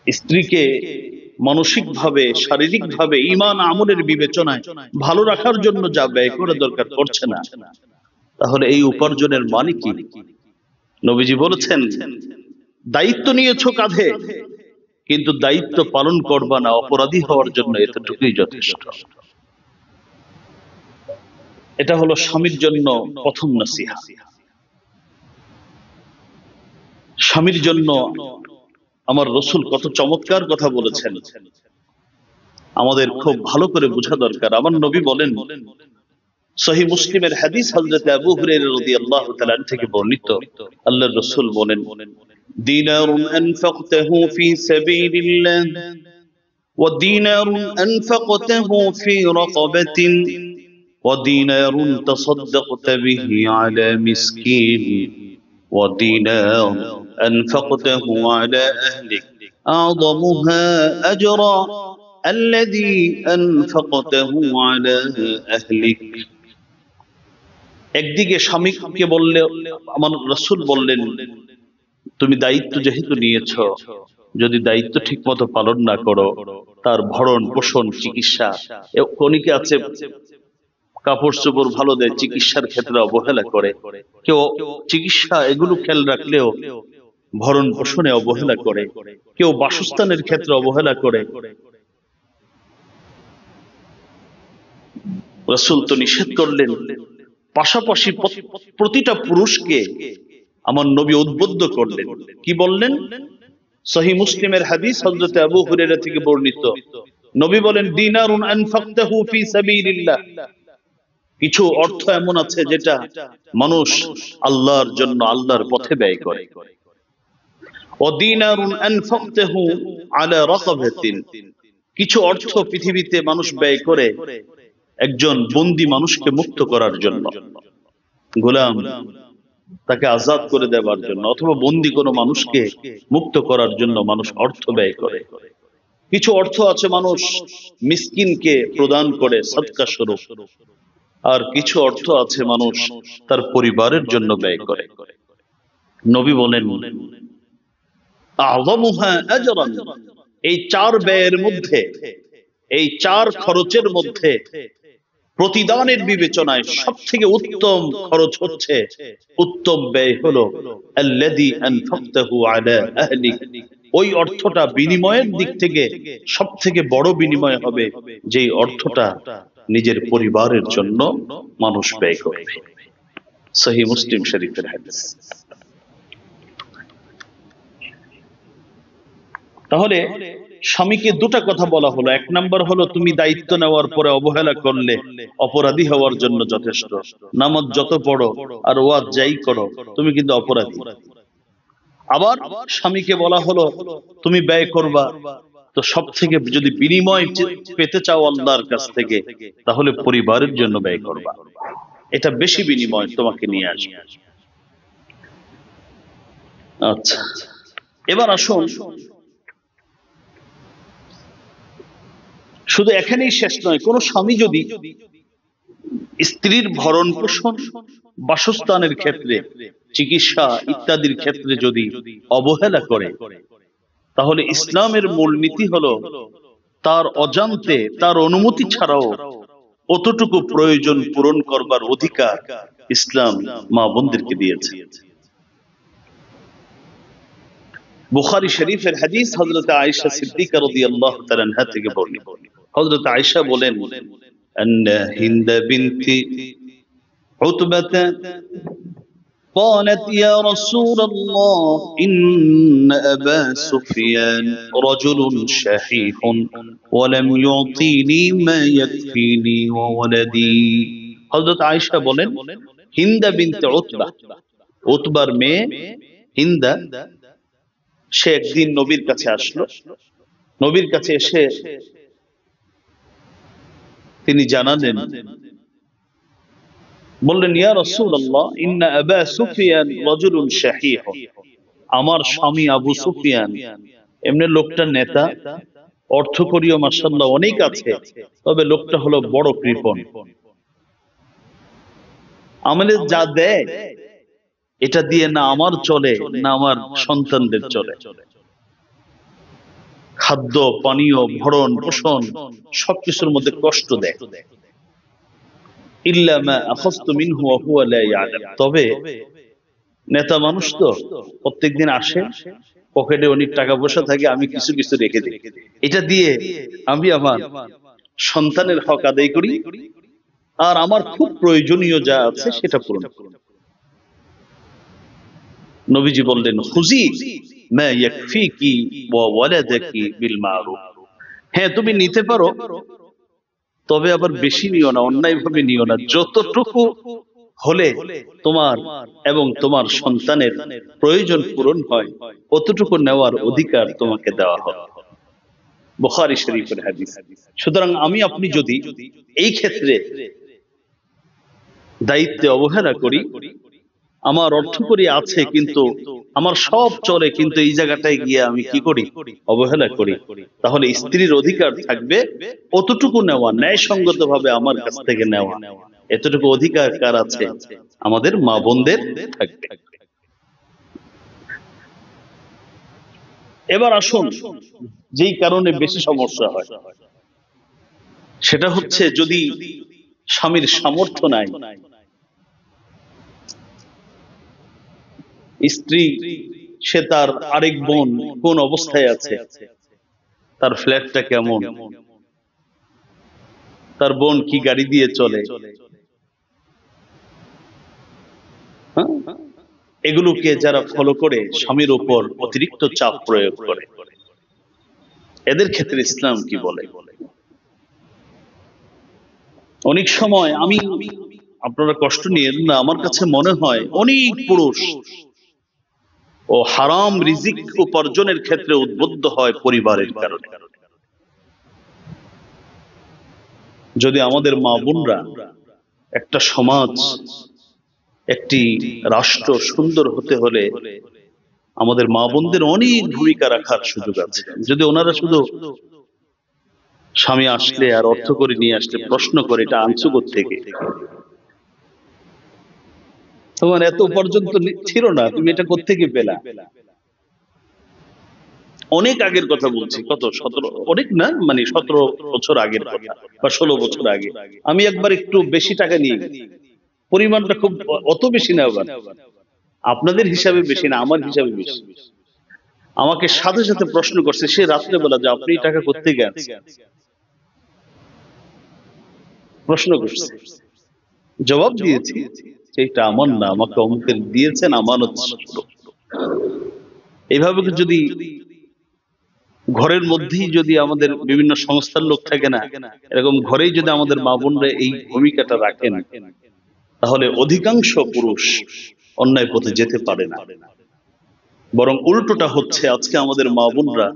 স্ত্রীকে মানসিকভাবে, শারীরিকভাবে, ঈমান আমলের বিবেচনায় ভালো রাখার জন্য যা ব্যয় করা দরকার করছে না। তাহলে এই উপার্জনের মানে কি? নবীজি বলেছেন, দায়িত্ব নিয়েছো কাঁধে, কিন্তু দায়িত্ব পালন করবা না, অপরাধী হওয়ার জন্য এতটুকুই যথেষ্ট। এটা হলো স্বামীর জন্য প্রথম নসিহা। স্বামীর জন্য আমার রাসূল কত চমৎকার কথা বলেছেন, আমাদের খুব ভালো করে বোঝা দরকার। আমার নবী বলেন, সহিহ মুসলিমের হাদিস, হযরত আবু হুরায়রা রাদিয়াল্লাহু তাআলা থেকে বর্ণিত, আল্লাহর রাসূল বলেন, দিনারুন আনফাকতাহু ফি সাবিলিল্লাহ ওয়া দিনারুন আনফাকতাহু ফি রাকাবাতিন ওয়া দিনারুন তাসাদদাকতা বিহি আলা মিসকিন ওয়া দিনার আনফাকতাহু আলা আহলিক আ'যামুহা আজরা الذي أنفقته على أهلك। একদিকে স্বামীকে বললে, আমার রাসূল বললেন, তুমি দায়িত্ব যেহেতু নিয়েছ, যদি দায়িত্ব ঠিকমতো পালন না করো, তার ভরণ পোষণ, চিকিৎসা, অনেকে আছে কাপড় চোপড় ভালো দেয়, চিকিৎসার ক্ষেত্রে অবহেলা করে, কেউ চিকিৎসা এগুলো খেয়াল রাখলেও ভরণ পোষণে অবহেলা করে, কেউ বাসস্থানের ক্ষেত্রে অবহেলা করে। রাসূল তো নিষেধ করলেন, পাশাপাশি প্রতিটা পুরুষকে আমার নবী উদ্বুদ্ধ করলেন। কি বললেন? সহিহ মুসলিমের হাদিস, হযরত আবু হুরায়রা থেকে বর্ণিত, নবী বলেন, দিনারুন আনফাকতাহু ফি সাবিলিল্লাহ। কিছু অর্থ এমন আছে যেটা মানুষ আল্লাহর জন্য, আল্লাহর পথে ব্যয় করে। ওয়া দিনারুন আনফাকতাহু আলা রাকাবাতিন। কিছু অর্থ পৃথিবীতে মানুষ ব্যয় করে একজন বন্দী মানুষকে মুক্ত করার জন্য, গোলাম তাকে আজাদ করে দেওয়ার জন্য, অথবা বন্দী কোনো মানুষকে মুক্ত করার জন্য মানুষ অর্থ ব্যয় করে। কিছু অর্থ আছে মানুষ মিসকিনকে প্রদান করে সদকা স্বরূপ, আর কিছু অর্থ আছে মানুষ তার পরিবারের জন্য ব্যয় করে। নবী বলেন, আ'যামুহা আজরান, এই চার ব্যয়ের মধ্যে, এই চার খরচের মধ্যে প্রতিদানের বিবেচনায় সবথেকে উত্তম খরচ হচ্ছে, উত্তম ব্যয় হলো আল্লাযী আনফাকতাহু আলা আহলিক। ওই অর্থটা বিনিময়ের দিক থেকে সবথেকে বড় বিনিময় হবে যেই অর্থটা নিজের পরিবারের জন্য মানুষ ব্যয় করবে। সহিহ মুসলিম শরীফের হাদিস। তাহলে স্বামীকে দুটা কথা বলা হলো। এক নাম্বার হলো, তুমি দায়িত্ব নেওয়ার পরে অবহেলা করলে অপরাধী হওয়ার জন্য যথেষ্ট। নামাজ যত পড়ো আর ওয়াজ যাই করো, তুমি কিন্তু অপরাধী। আবার স্বামীকে বলা হলো তুমি ব্যয় করবা, তো সব থেকে যদি বিনিময় পেতে চাও আল্লাহর কাছ থেকে, তাহলে পরিবারের জন্য ব্যয় করবা, এটা বেশি বিনিময় তোমাকে নিয়ে আসবে। আচ্ছা, এবার আসুন, শুধু এখানেই শেষ নয়, কোন স্বামী যদি স্ত্রীর ভরণ পোষণ, বাসস্থানের ক্ষেত্রে, চিকিৎসা ইত্যাদির ক্ষেত্রে যদি অবহেলা করে, তাহলে ইসলামের মূলনীতি হলো তার অজান্তে, তার অনুমতি ছাড়াও অতটুকু প্রয়োজন পূরণ করবার অধিকার ইসলাম মা বোনদেরকে দিয়েছে। বুখারী শরীফের হাদিস হযরত আয়েশা সিদ্দিকা রাদিয়াল্লাহু তাআলা আনহা থেকে বর্ণিত। হযরত আয়েশা বলেন, আন্না হিন্দ বিনতি উতবাহ قالت يا رسول الله إن أبا سفيان رجل شحيح ولم يعطيني ما يكفيني وولدي। হযরত আয়েশা বলেন, হিন্দা বিনতে উতবা, উতবার মেয়ে হিন্দা, সে একদিন নবীর কাছে আসলো। নবীর কাছে এসে তিনি জানালেন, বললেন, ইয়া রাসূলুল্লাহ ইন্না আবা সুফিয়ান রাজুলুন শাহীহ, আমার স্বামী আবু সুফিয়ান এমনি লোকটা নেতা, অর্থকরীয় মাশাআল্লাহ অনেক আছে, তবে লোকটা হলো বড় কৃপণ। আমাদের যা দেয় এটা দিয়ে না আমার চলে, না আমার সন্তানদের চলে। খাদ্য পানীয় ভরণ পোষণ সবকিছুর মধ্যে কষ্ট দেয়। ইল্লা মা আখাযতু মিনহু ওয়া হুয়া লা ইয়ালাম, তবে নেতা মানুষ তো প্রত্যেকদিন আসে, পকেটে অনেক টাকা পয়সা থাকে, আমি কিছু কিছু রেখে দিই, এটা দিয়ে আমি আমার সন্তানের হক আদায় করি, আর আমার খুব প্রয়োজনীয় যা আছে সেটা পূরণ করি। নবীজি বললেন, খুজি মা ইয়াকফিকি ওয়া ওয়ালাদাকি বিল মারুফ, হ্যাঁ তুমি নিতে পারো, তবে আবার বেশি নিও না, অন্যায় ভাবে নিও না, যতটুকু হলে তোমার এবং তোমার সন্তানের প্রয়োজন পূরণ হয় অতটুকু নেওয়ার অধিকার তোমাকে দেওয়া হবে। বুখারী শরীফের হাদিস। সুতরাং আমি আপনি যদি এই ক্ষেত্রে দায়িত্বে অবহেলা করি, আমার অর্থকরী আছে কিন্তু আমার সব চলে, কিন্তু এই জায়গাটায় গিয়ে আমি কি করি, অবহেলা করি, তাহলে স্ত্রীর অধিকার থাকবে অতটুকু নেওয়া, ন্যায়সঙ্গত ভাবে আমার কাছ থেকে নেওয়া, এতটুকু অধিকার কার আছে, আমাদের মা বোনদের থাকবে। এবার আসুন, যেই কারণে বেশি সমস্যা হয় সেটা হচ্ছে যদি স্বামীর সামর্থ্য নাই, স্ত্রী সে তার আরেক বোন কোন অবস্থায় আছে, তার ফ্ল্যাটটা কেমন, তার বোন কি গাড়ি দিয়ে চলে, এগুলোকে যারা ফলো করে স্বামীর উপর অতিরিক্ত চাপ প্রয়োগ করে, এদের ক্ষেত্রে ইসলাম কি বলে? অনেক সময় আমি, আপনারা কষ্ট নিয়েন না, আমার কাছে মনে হয় অনেক পুরুষ ও হারাম রিজিক উপার্জনের ক্ষেত্রে উদ্বুদ্ধ হয় পরিবারের কারণে। যদি আমাদের মা বোনরা, একটা সমাজ, একটি রাষ্ট্র সুন্দর হতে হলে আমাদের মা বোনদের অনেক ভূমিকা রাখার সুযোগ আছে। যদি ওনারা শুধু স্বামী আসলে আর অর্থ করে নিয়ে আসলে প্রশ্ন করে, এটা আনছো থেকে, তোমার এত উপার্জন তো ছিল না, তুমি এটা কোত্থেকে পেলা? অনেক আগের কথা বলছি, কত 17, অনেক না, মানে 17 বছর আগের কথা বা 16 বছর আগে, আমি একবার একটু বেশি টাকা নিয়ে, পরিমাণটা খুব অত বেশি না, আবার আপনাদের হিসাবে বেশি না, আমার হিসাবে বেশি। আমাকে সাথে সাথে প্রশ্ন করছে সে রাত্রেবেলা, যে আপনি টাকা কোত্থেকে আনছেন, প্রশ্ন করছে। জবাব দিয়েছি সেটা আমার না, আমাকে অমুকের দিয়েছেন, আমানত। এইভাবে যদি ঘরের মধ্যেই যদি আমাদের বিভিন্ন সংস্থার লোক থাকে না, এরকম ঘরেই যদি আমাদের মা বোনরা এই ভূমিকাটা রাখেন, তাহলে অধিকাংশ পুরুষ অন্যায় পথে যেতে পারে না। বরং উল্টোটা হচ্ছে, আজকে আমাদের মা বোনরা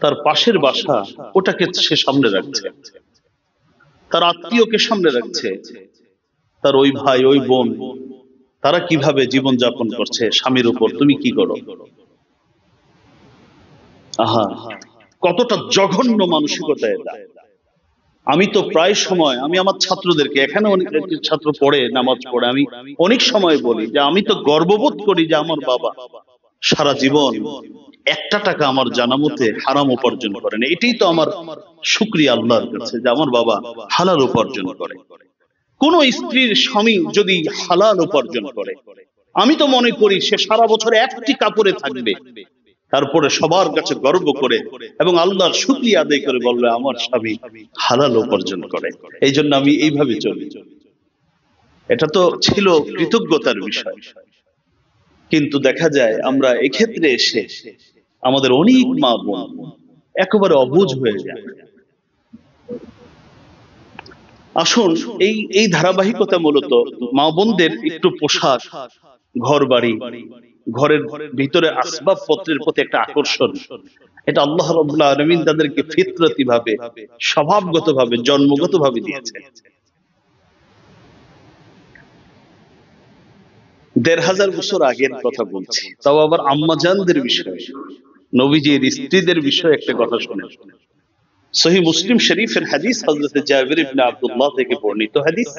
তার পাশের বাসা ওটাকে সে সামনে রাখছে, তার আত্মীয়কে সামনে রাখছে, তার ওই ভাই ওই বোন তারা কিভাবে জীবন যাপন করছে স্বামীর উপর তুমি কি করো। আহা, কতটা জঘন্য মানসিকতা এটা। আমি তো প্রায় সময় আমি আমার ছাত্রদেরকে, এখানে অনেক ছাত্র পড়ে নামাজ পড়ে, আমি অনেক সময় বলি যে আমি তো গর্ববোধ করি যে আমার বাবা সারা জীবন একটা টাকা আমার জানা মতে হারাম উপার্জন করেন। এটাই তো আমার শুকরিয়া আল্লাহর কাছে যে আমার বাবা হালাল উপার্জন করে। কোন স্ত্রীর স্বামী যদি হালাল উপার্জন করে, আমি তো মনে করি সে সারা বছর একটি কাপড়ে থাকবে, তারপরে সবার কাছে গর্ব করে এবং আল্লাহর শুকরিয়া আদায় করে বলবে আমার স্বামী হালাল উপার্জন করে, এই জন্য আমি এইভাবে চলি। এটা তো ছিল কৃতজ্ঞতার বিষয়। কিন্তু দেখা যায় আমরা এক্ষেত্রে এসে আমাদের অনেক মা বোন একেবারে অবুঝ হয়ে যায়। আসুন এই এই ধারাবাহিকতা মূলত মা বোনদের একটু পোশাক, ঘর বাড়ি, ঘরের ভিতরে আসবাবপত্রের প্রতি একটা আকর্ষণ, এটা আল্লাহ রাব্বুল আলামিন তাদেরকে ফিতরতি ভাবে, স্বভাবগত ভাবে, জন্মগত ভাবে দিয়েছে। ১৫০০ বছর আগের কথা বলছি, তাও আবার আম্মাজানদের বিষয়ে, নবীজির স্ত্রীদের বিষয়ে একটা কথা শুনেন। সহিহ মুসলিম শরীফের হাদিস, হযরত জাবির ইবনে আব্দুল্লাহ থেকে বর্ণিত হাদিস।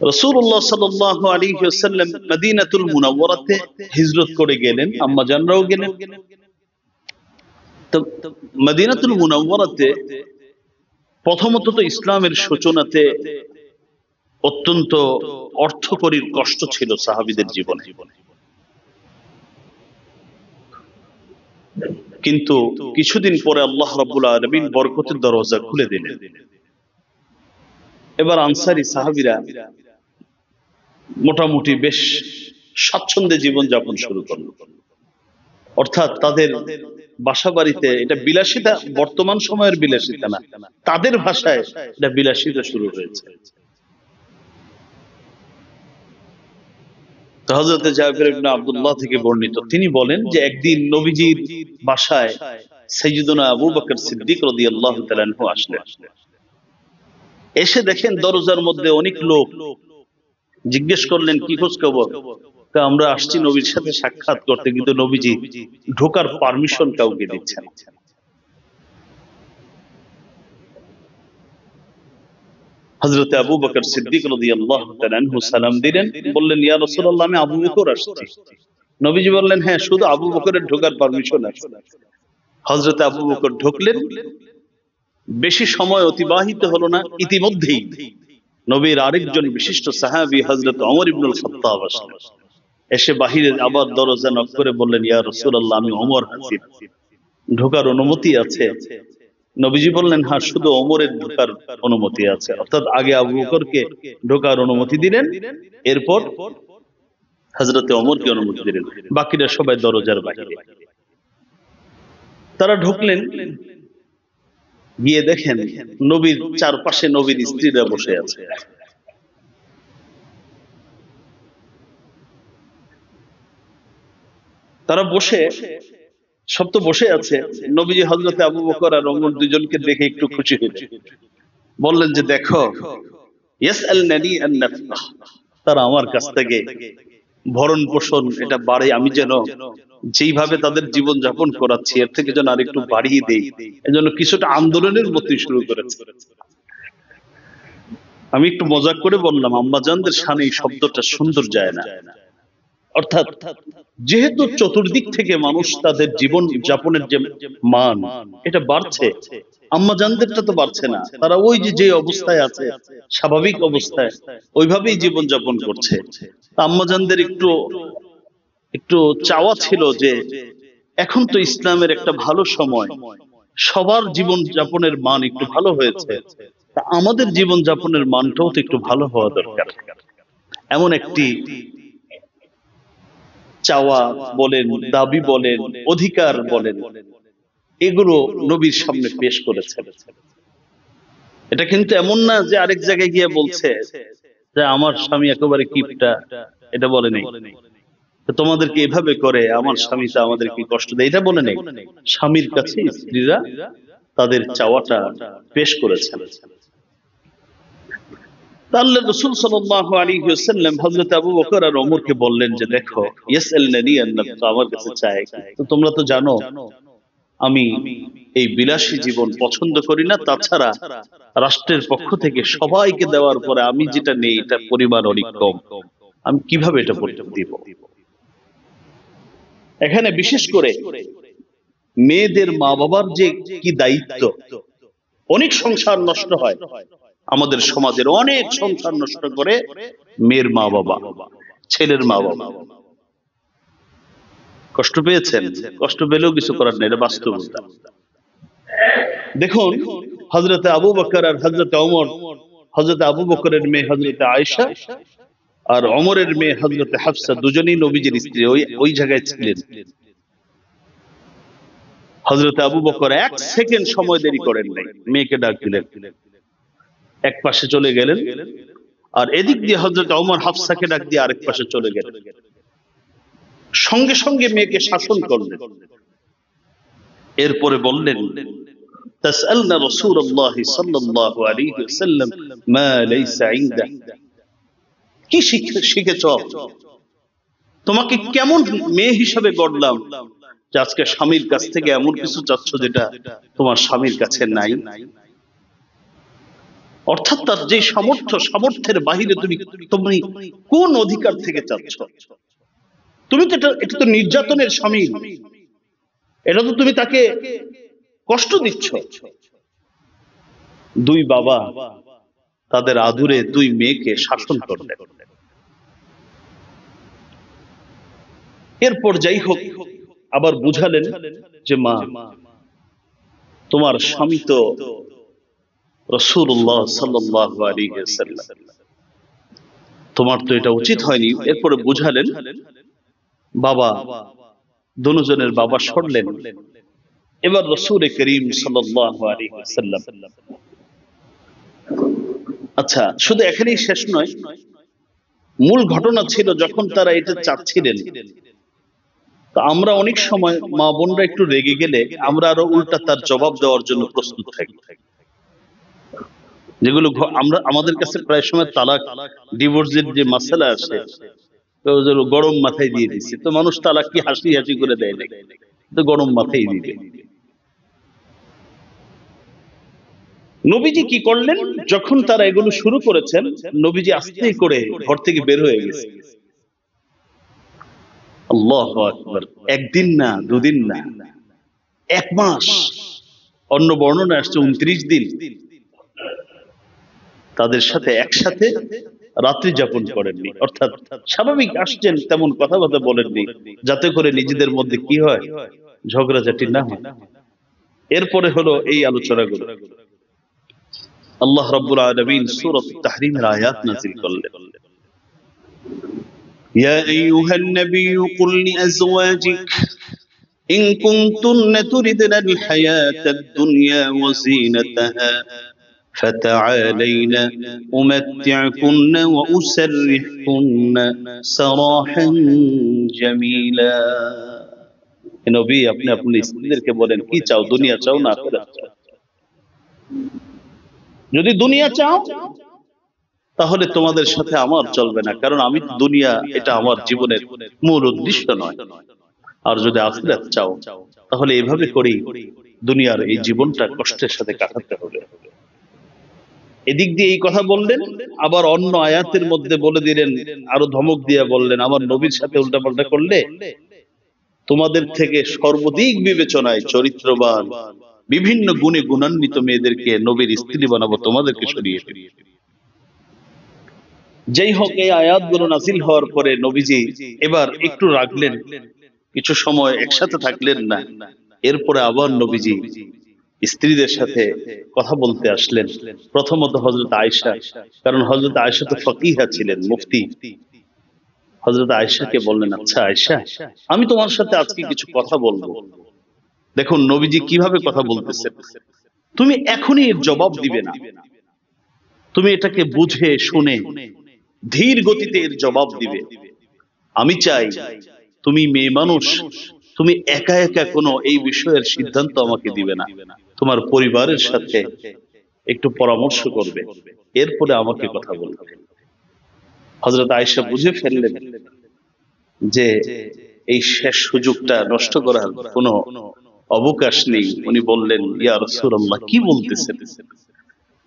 রাসূলুল্লাহ সাল্লাল্লাহু আলাইহি ওয়াসাল্লাম মদিনাতুল মুনাওয়ারাতে হিজরত করে গেলেন, আম্মাজানরাও গেলেন। তো মদিনাতুল মুনাওয়ারাতে প্রথমত তো ইসলামের সূচনাতে অত্যন্ত অর্থকরীর কষ্ট ছিল সাহাবীদের জীবনে, কিন্তু কিছুদিন পরে আল্লাহ রাব্বুল আলামিন বরকতের দরজা খুলে দিলেন। এবার আনসারী সাহাবীরা মোটামুটি বেশ স্বাচ্ছন্দ্যে জীবন যাপন শুরু করল। অর্থাৎ তাদের বাসা বাড়িতে এটা বিলাসিতা, বর্তমান সময়ের বিলাসিতা না, তাদের ভাষায় এটা বিলাসিতা শুরু হয়েছে। হযরত জাবির ইবনে আব্দুল্লাহ থেকে বর্ণিত, তিনি বলেন যে একদিন নবীজির বাসায় সাইয়্যিদুনা আবু বকর সিদ্দিক রাদিয়াল্লাহু তাআলা আনহু আসলেন। এসে দেখেন দরজার মধ্যে অনেক লোক। জিজ্ঞেস করলেন কি খোঁজ খবর? তা আমরা আসছি নবীর সাথে সাক্ষাৎ করতে, কিন্তু নবীজি ঢোকার পারমিশন কাউকে দিচ্ছেন না। হযরত আবু বকর সিদ্দিক রাদিয়াল্লাহু তাআলা আনহু সালাম দিলেন, বললেন ইয়া রাসূলুল্লাহ আমি আবু বকর আসছি। নবীজি বললেন হ্যাঁ, শুধু আবু বকরের ঢোকার পারমিশন আছে। হযরত আবু বকর ঢুকলেন। বেশি সময় অতিবাহিত হলো না, ইতিমধ্যেই নবীর আরেকজন বিশিষ্ট সাহাবী হযরত ওমর ইবনুল খাত্তাব আসলেন। এসে বাহিরে আবার দরজা নক করে বললেন ইয়া রাসূলুল্লাহ আমি ওমর হাজির, ঢোকার অনুমতি আছে? নবীজি বললেন হ্যাঁ, শুধু ওমরের ঢোকার অনুমতি আছে। অর্থাৎ আগে আবু বকরকে ঢোকার অনুমতি দিলেন, এরপর হযরতে ওমরকে অনুমতি দিলেন, বাকিরা সবাই দরজার বাইরে। তারা ঢুকলেন, গিয়ে দেখেন নবীর চারপাশে নবীর স্ত্রীরা বসে আছে। তারা বসে, সব তো বসে আছে। নবীজি হযরতে আবু বকর আর ওমর দুজনকে দেখে একটু খুশি হলেন, বললেন যে দেখো ইয়াসআলনানি আন নাফকাহ, তারা আমার কাছ থেকে ভরণ পোষণ এটা বাড়ে, আমি যেন যেইভাবে তাদের জীবন যাপন করাচ্ছি এর থেকে যেন আরেকটু বাড়িয়ে দেই, এজন্য কিছুটা আন্দোলনের মতো শুরু করেছে। আমি একটু মজাক করে বললাম আম্মাজানদের শানে এই শব্দটা সুন্দর যায় না। অর্থাৎ যেহেতু চতুর্দিক থেকে মানুষ তাদের জীবন যাপনের যে মান এটা বাড়ছে, আম্মাজানদেরটা তো বাড়ছে না। তারা ওই যে যে অবস্থায় আছে স্বাভাবিক অবস্থায় ওইভাবেই জীবন যাপন করছে। আম্মাজানদের একটু একটু চাওয়া ছিল যে এখন তো ইসলামের একটা ভালো সময়, সবার জীবন যাপনের মান একটু ভালো হয়েছে, তা আমাদের জীবন যাপনের মানটাও তো একটু ভালো হওয়া দরকার। এমন একটি চাওয়া বলেন, দাবি বলেন, অধিকার বলেন, এগুলো নবীর সামনে পেশ করেছে। এটা কিন্তু এমন না যে আরেক জায়গায় গিয়ে বলছে যে আমার স্বামী একেবারে কিপটা, এটা বলে নাই। বরং নবীজি বলছেন যে আমার স্বামী একেবারে সচ্ছল, আমার স্বামী একেবারে সচ্ছল, আমার স্বামী একেবারে সচ্ছল। এটা কিন্তু এমন না যে আরেক জায়গায় গিয়ে বলছে যে আমার স্বামী একেবারে কিপটা, এটা বলে নাই। তোমাদেরকে এভাবে করে আমার স্বামী তা আমাদেরকে কষ্ট দেয়, এটা বলে নেই। স্বামীর কাছে স্ত্রীরা তাদের চাওয়াটা পেশ করেছেন। আল্লাহ রাসূল সাল্লাল্লাহু আলাইহি ওয়াসাল্লাম হযরত আবু বকর আর ওমরকে বললেন যে দেখো, ইয়াসআলনানি আন-নাফস, আমার কাছে চায়, তো তোমরা তো জানো আমি এই বিলাসী জীবন পছন্দ করি না, তাছাড়া রাষ্ট্রের পক্ষ থেকে সবাইকে দেওয়ার পরে আমি যেটা নেই এটা পরিমাণ অনেক কম, আমি কিভাবে এটা দিব। এখানে বিশেষ করে মেয়েদের মা বাবার যে কি দায়িত্ব, অনেক সংসার নষ্ট হয় আমাদের সমাজের, অনেক সংসার নষ্ট করে মেয়ের মা বাবা, ছেলের মা বাবা। কষ্ট পেয়েছেন, কষ্ট পেলেও কিছু করার নেই, এটা বাস্তবতা। দেখুন হযরতে আবু বকর আর হযরতে ওমর, হযরতে আবু বকরের মেয়ে হযরতে আয়েশা আর ওমরের মেয়ে হযরতে হাফসা দুজনেই নবীজির স্ত্রী, ওই জায়গায় ছিলেন। হযরতে আবু বকর এক সেকেন্ড সময় দেরি করেন নাই, মেয়েকে ডাক দিলেন, এক পাশে চলে গেলেন, আর এদিক দিয়ে হযরতে ওমর হাফসাকে ডাক দিয়ে আরেক পাশে চলে গেলেন। সঙ্গে সঙ্গে মেয়েকে শাসন করলেন। এরপরে বললেন, তাসআলনা রাসূলুল্লাহ সাল্লাল্লাহু আলাইহি ওয়াসাল্লাম মা লাইসা ইনদা, কি শিখেছ, তোমাকে কেমন মেয়ে হিসেবে গড়লাম যে আজকে স্বামীর কাছ থেকে এমন কিছু চাচ্ছ যেটা তোমার স্বামীর কাছে নাই। অর্থাৎ তার যে সামর্থ্যের বাহিরে তুমি কোন অধিকার থেকে চাচ্ছ? তুমি তো এটা তো নির্যাতনের স্বামী, এটা তো তুমি তাকে কষ্ট দিচ্ছ। দুই বাবা তাদের আদুরে দুই মেয়েকে শাসন করলেন। এরপর যাই হোক আবার বুঝালেন যে মা, তোমার স্বামী তো রাসূলুল্লাহ সাল্লাল্লাহু আলাইহি ওয়াসাল্লাম, তোমার তো এটা উচিত হয়নি। এরপরে বুঝালেন, বাবা দুজনের বাবা সরলেন। এবার রাসূল করিম সাল্লাল্লাহু আলাইহি ওয়াসাল্লাম, আচ্ছা শুধু এখানেই শেষ নয়, মূল ঘটনা ছিল যখন তারা এটা চাচ্ছিলেন, তো আমরা অনেক সময় মা বোনরা একটু রেগে গেলে আমরা আরো উল্টা তার জবাব দেওয়ার জন্য প্রস্তুত থাকি। যেগুলো আমরা আমাদের কাছে প্রায় সময় তালাক ডিভোর্সের যে মাসলা আসে, গরম মাথায় দিয়ে দিচ্ছে, তো মানুষ তালাক কি হাসি হাসি করে দেয় না, তো গরম মাথায় দিবে। নবীজি কি করলেন, যখন তারা এগুলো শুরু করেছেন, নবীজি আস্তে করে ঘর থেকে বের হয়ে গেছে। আল্লাহু আকবার, একদিন না, দুদিন না, এক মাস, অন্য বর্ণনা আসছে 29 দিন তাদের সাথে একসাথে রাত্রি যাপন করেননি। অর্থাৎ স্বাভাবিক আসছেন তেমন কথাবার্তা বলেননি, যাতে করে নিজেদের মধ্যে কি হয়, ঝগড়াঝাটি না হয়। এরপরে হলো এই আলোচনাগুলো। আল্লাহ রাব্বুল আলামিন সূরাত তাহরীমের আয়াত নাযিল করলেন, ইয়া আইয়ুহান নাবিয়্যু কুল লিআজওয়াজিক ইন কুনতুন্না তুরিদনাল হায়াতাদ দুনিয়া ওয়া যীনাতাহা ফাতাআলাইনা উমাত্তি'কুন্না ওয়া উসাররিহকুন্না সারাহান জামিলা। নবী আপনি আপনার স্ত্রীদেরকে বলেন, কি চাও, দুনিয়া চাও না আখিরাত চাও? যদি দুনিয়া চাও তাহলে তোমাদের সাথে আমার চলবে না, কারণ আমি দুনিয়া এটা আমার জীবনের মূল উদ্দেশ্য নয়। আর যদি আখিরাত চাও তাহলে এভাবে করেই দুনিয়ার এই জীবনটা কষ্টের সাথে কাটাতে হবে। এদিক দিয়ে এই কথা বললেন, আবার অন্য আয়াতের মধ্যে বলে দিলেন, আরো ধমক দিয়ে বললেন, আমার নবীর সাথে উল্টাপাল্টা করলে তোমাদের থেকে সর্বাধিক বিবেচনায় চরিত্রবান বিভিন্ন গুণে গুণান্বিত মেয়েদেরকে নবীর স্ত্রী বানাবো, তোমাদেরকে সরিয়ে দেব। যাই হোক, এই আয়াতগুলো নাযিল হওয়ার পরে নবীজি এবার একটু রাখলেন, কিছু সময় একসাথে থাকলেন না। এরপরে আবার নবীজি স্ত্রীদের সাথে কথা বলতে আসলেন। প্রথমত হযরত আয়েশা, কারণ হযরত আয়েশা তো ফকিহা ছিলেন, মুফতি। হযরত আয়েশাকে বললেন, আচ্ছা আয়েশা, আমি তোমার সাথে আজকে কিছু কথা বলবো। দেখুন নবীজি কিভাবে কথা বলতেছেন, তুমি এখনই এর জবাব দিবে না, তুমি এটাকে বুঝে শুনে ধীর গতিতে এর জবাব দিবে। আমি চাই তুমি মেয়ে মানুষ, তুমি একা একা কোনো এই বিষয়ের সিদ্ধান্ত আমাকে দিবে না, তোমার পরিবারের সাথে একটু পরামর্শ করবে, এরপরে আমাকে কথা বলবে। হযরত আয়েশা বুঝে ফেললেন যে এই শেষ সুযোগটা নষ্ট করার কোনো অবকাশ নেই। উনি বললেন, ইয়া রাসূলুল্লাহ, কি বলতেছেন?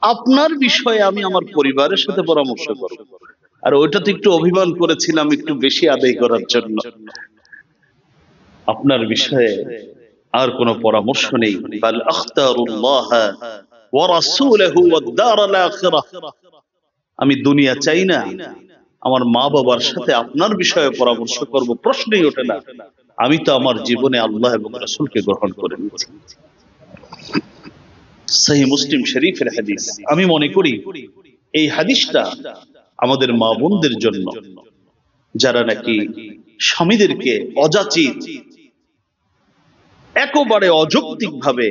আপনার বিষয়ে আমি আমার পরিবারের সাথে পরামর্শ করব, আর ওইটা তো একটু অভিমান করেছিলাম একটু বেশি আদায় করার জন্য, আপনার বিষয়ে আর কোনো পরামর্শ নেই। বাল আখতারুল্লাহ ওয়া রাসূলহু ওয়াদ দারাল আখিরাহ, আমি দুনিয়া চাই না, আমার মা বাবার সাথে আপনার বিষয়ে পরামর্শ করব প্রশ্নই ওঠে না। আমি তো আমার জীবনে আল্লাহ এবং রাসূলকে গ্রহণ করে নিয়েছি। সহিহ মুসলিম শরীফের হাদিস। আমি মনে করি এই হাদিসটা আমাদের মা বোনদের জন্য, যারা নাকি স্বামীদেরকে অযাচিত একেবারে অযৌক্তিক ভাবে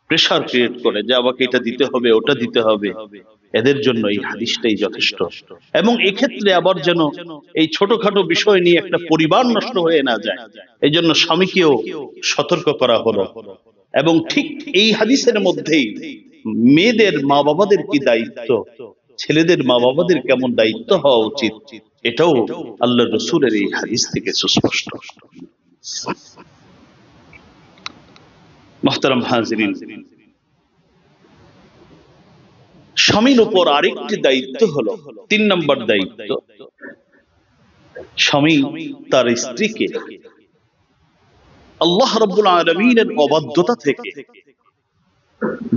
প্রেসার ক্রিয়েট করে যে আমাকে এটা দিতে হবে ওটা দিতে হবে, এদের জন্য এই হাদিসটাই যথেষ্ট। এবং এক্ষেত্রে আবার যেন এই ছোটখাটো বিষয় নিয়ে একটা পরিবার নষ্ট হয়ে না যায়, এই জন্য স্বামীকেও সতর্ক করা হলো। এবং ঠিক এই হাদিসের মধ্যেই মেয়েদের মা বাবাদের কি দায়িত্ব, ছেলেদের মা বাবাদের কেমন দায়িত্ব হওয়া উচিত, এটাও আল্লাহর রাসূলের এই হাদিস থেকে সুস্পষ্ট। মুহতারাম হাজিরিন, স্বামীর উপর আরেকটি দায়িত্ব হলো, ৩ নম্বর দায়িত্ব, স্বামী তার স্ত্রীকে আল্লাহ রাব্বুল আলামিনের অবাধ্যতা থেকে,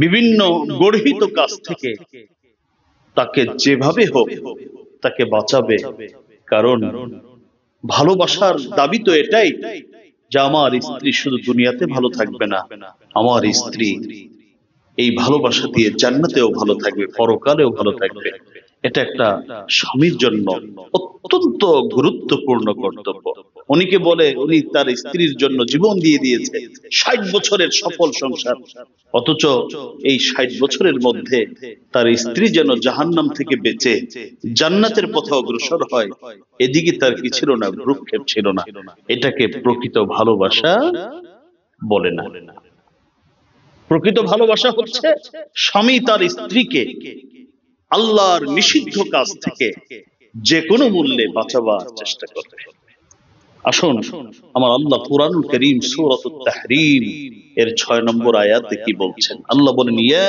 বিভিন্ন গর্হিত কাজ থেকে তাকে যেভাবে হোক তাকে বাঁচাবে। কারণ ভালোবাসার দাবি তো এটাই যে আমার স্ত্রী শুধু দুনিয়াতে ভালো থাকবে না, আমার স্ত্রী এই ভালোবাসা দিয়ে জান্নাতেও ভালো থাকবে, পরকালেও ভালো থাকবে। এটা একটা স্বামীর জন্য অত্যন্ত গুরুত্বপূর্ণ কর্তব্য। উনিকে বলে উনি তার স্ত্রীর জন্য জীবন দিয়ে দিয়েছে, ৬০ বছরের সফল সংসার, অথচ এই ৬০ বছরের মধ্যে তার স্ত্রী যেন জাহান্নাম থেকে বেঁচে জান্নাতের পথে অগ্রসর হয়, এদিকে তার কি ছিল না, ভ্রুক্ষেপ ছিল না। এটাকে প্রকৃত ভালোবাসা বলে না। প্রকৃত ভালোবাসা হচ্ছে স্বামী তার স্ত্রীকে আল্লাহর নিষিদ্ধ কাজ থেকে যে কোনো মূল্যে বাঁচাবার চেষ্টা করবে। আসুন, আমার আল্লাহ কুরআনুল কারীম সূরাতুত তাহরীম এর ৬ নম্বর আয়াতে কি বলছেন? আল্লাহ বলেন, ইয়া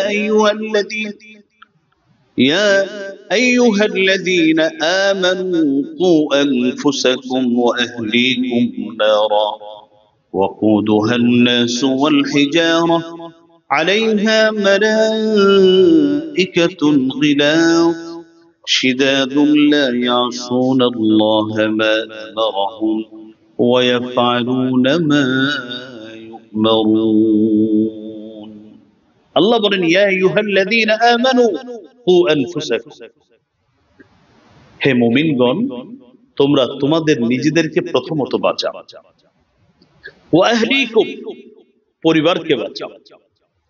আইয়ুহাল্লাযীনা আমানু কু আনফুসাকুম ওয়া আহলিকুম নারা ওয়াকুদুহা আন-নাস ওয়াল হিজারা عليها ملائكة غلاظ شداد لا يعصون الله ما أمرهم ويفعلون ما يؤمرون। الله বলেন, ইয়া আইয়ুহাল্লাযীনা আমানু কু আনফুসাকুম, হে মুমিনগণ, তোমরা তোমাদের নিজেদেরকে প্রথমত বাঁচাও, ওয়া আহলিকুম, পরিবারকে বাঁচাও,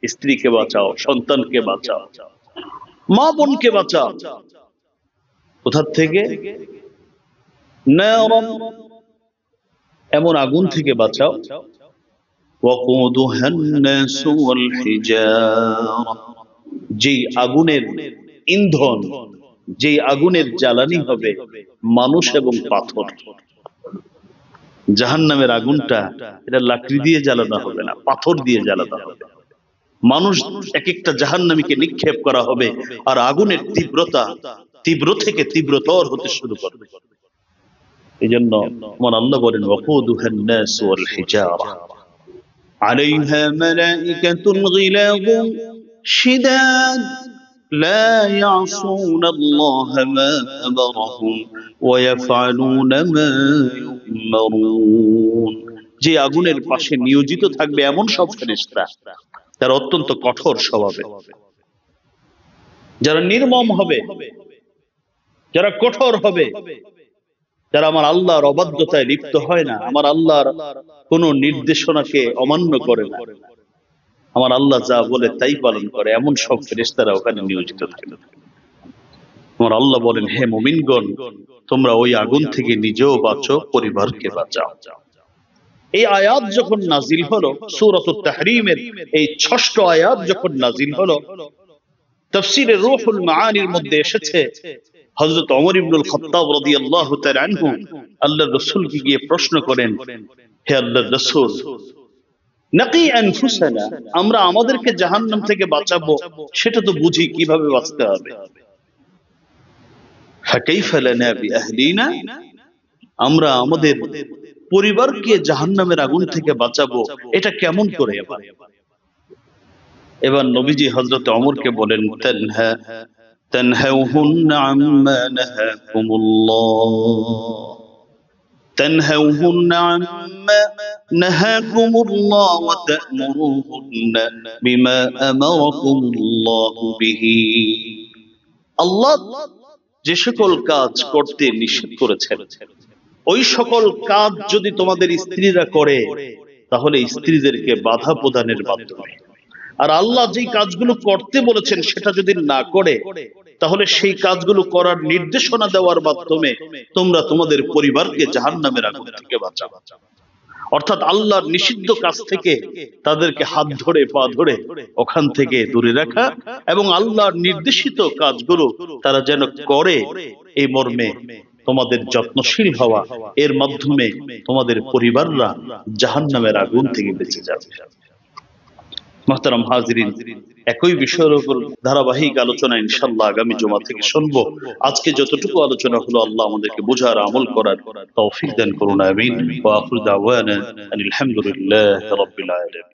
স্ত্রীকে বাঁচাও, সন্তানকে বাঁচাও, মা বোনকে বাঁচাও। কোথা থেকে? নারান, এমন আগুন থেকে বাঁচাও, ওয়াকুদুহান নাসু ওয়াল হিজারা, যেই আগুনের ইন্ধন, যেই আগুনের জ্বালানি হবে মানুষ এবং পাথর। জাহান্নামের আগুনটা এটা লাকড়ি দিয়ে জ্বালানো হবে না, পাথর দিয়ে জ্বালানো হবে। মানুষ এক একটা জাহান্নামীকে নিক্ষেপ করা হবে, আর আগুনের তীব্রতা তীব্র থেকে তীব্রতর হতে শুরু করবে। এই জন্য আমার আল্লাহ বলেন, ওয়াকুদুহান নাস ওয়াল হিজারা আলাইহা মালাইকাতুন গিলাযুন শিদাদ লা ইয়াসুনাল্লাহা মা আমারহুম ওয়া ইয়াফআলুনা মা ইউমারুন। যে আগুনের পাশে নিয়োজিত থাকবে এমন সব ফেরেশতা যারা অত্যন্ত কঠোর স্বভাবের, যারা নির্মম হবে, যারা কঠোর হবে, যারা আমার আল্লাহর অবাধ্যতায় লিপ্ত হয় না, আমার আল্লাহর কোন নির্দেশনাকে অমান্য করে না, আমার আল্লাহ যা বলে তাই পালন করে, এমন সব ফেরেশতারা ওখানে নিয়োজিত থাকে। আমার আল্লাহ বলেন, হে মুমিনগণ, তোমরা ওই আগুন থেকে নিজেও বাঁচো, পরিবারকে বাঁচাও। এই আয়াত যখন নাজিল হলো, সূরাতুত তাহরীমের এই ৬ষ্ঠ আয়াত যখন নাজিল হলো, তাফসীরে রূহুল মাআনির মধ্যে এসেছে, হযরত ওমর ইবনুল খাত্তাব রাদিয়াল্লাহু তাআলা আনহু আল্লাহর রাসূলকে গিয়ে প্রশ্ন করেন, হে আল্লাহর রাসূল, নাকি আনফুসানা, আমরা আমাদেরকে জাহান্নাম থেকে বাঁচাবো সেটা তো বুঝি, কিভাবে বাঁচতে হবে? ফাকাইফা লানা বিআহলিনা, আমরা আমাদের পরিবারকে জাহান্নামের আগুন থেকে বাঁচাবো, এটা কেমন করে? এবার নবীজি হযরত ওমরকে বলেন, তানহাউহুন্না আম্মা নাহাকুমুল্লাহ, তানহাউহুন্না আম্মা নাহাকুমুল্লাহ ওয়া তা'মুরুহুন্না বিমা আমারাকুমুল্লাহু বিহি। আল্লাহ যে সকল কাজ করতে নিষেধ করেছেন, ওই সকল কাজ যদি তোমাদের স্ত্রীরা করে, তাহলে স্ত্রীদেরকে বাধা প্রদানের মাধ্যমে, আর আল্লাহ যেই কাজগুলো করতে বলেছেন সেটা যদি না করে, তাহলে সেই কাজগুলো করার নির্দেশনা দেওয়ার মাধ্যমে তোমরা তোমাদের পরিবারকে জাহান্নামের আগুন থেকে বাঁচাও। অর্থাৎ আল্লাহর নিষিদ্ধ কাজ থেকে তাদেরকে হাত ধরে পা ধরে ওখান থেকে দূরে রাখা, এবং আল্লাহর নির্দেশিত কাজগুলো তারা যেন করে, এই মর্মে তোমাদের যত্নশীল হওয়া, এর মাধ্যমে তোমাদের পরিবাররা জাহান্নামের আগুন থেকে বেঁচে যাবে। মুহতারাম হাজিরিন, একই বিষয়ের উপর ধারাবাহিক আলোচনা ইনশাআল্লাহ আগামী জুমা থেকে শুনবো। আজকে যতটুকু আলোচনা হলো, আল্লাহ আমাদেরকে বুঝার, আমল করার তৌফিক দান করুন, আমিন। ওয়া আখিরু দাওয়ানা আনিল হামদুলিল্লাহি রাব্বিল আলামিন।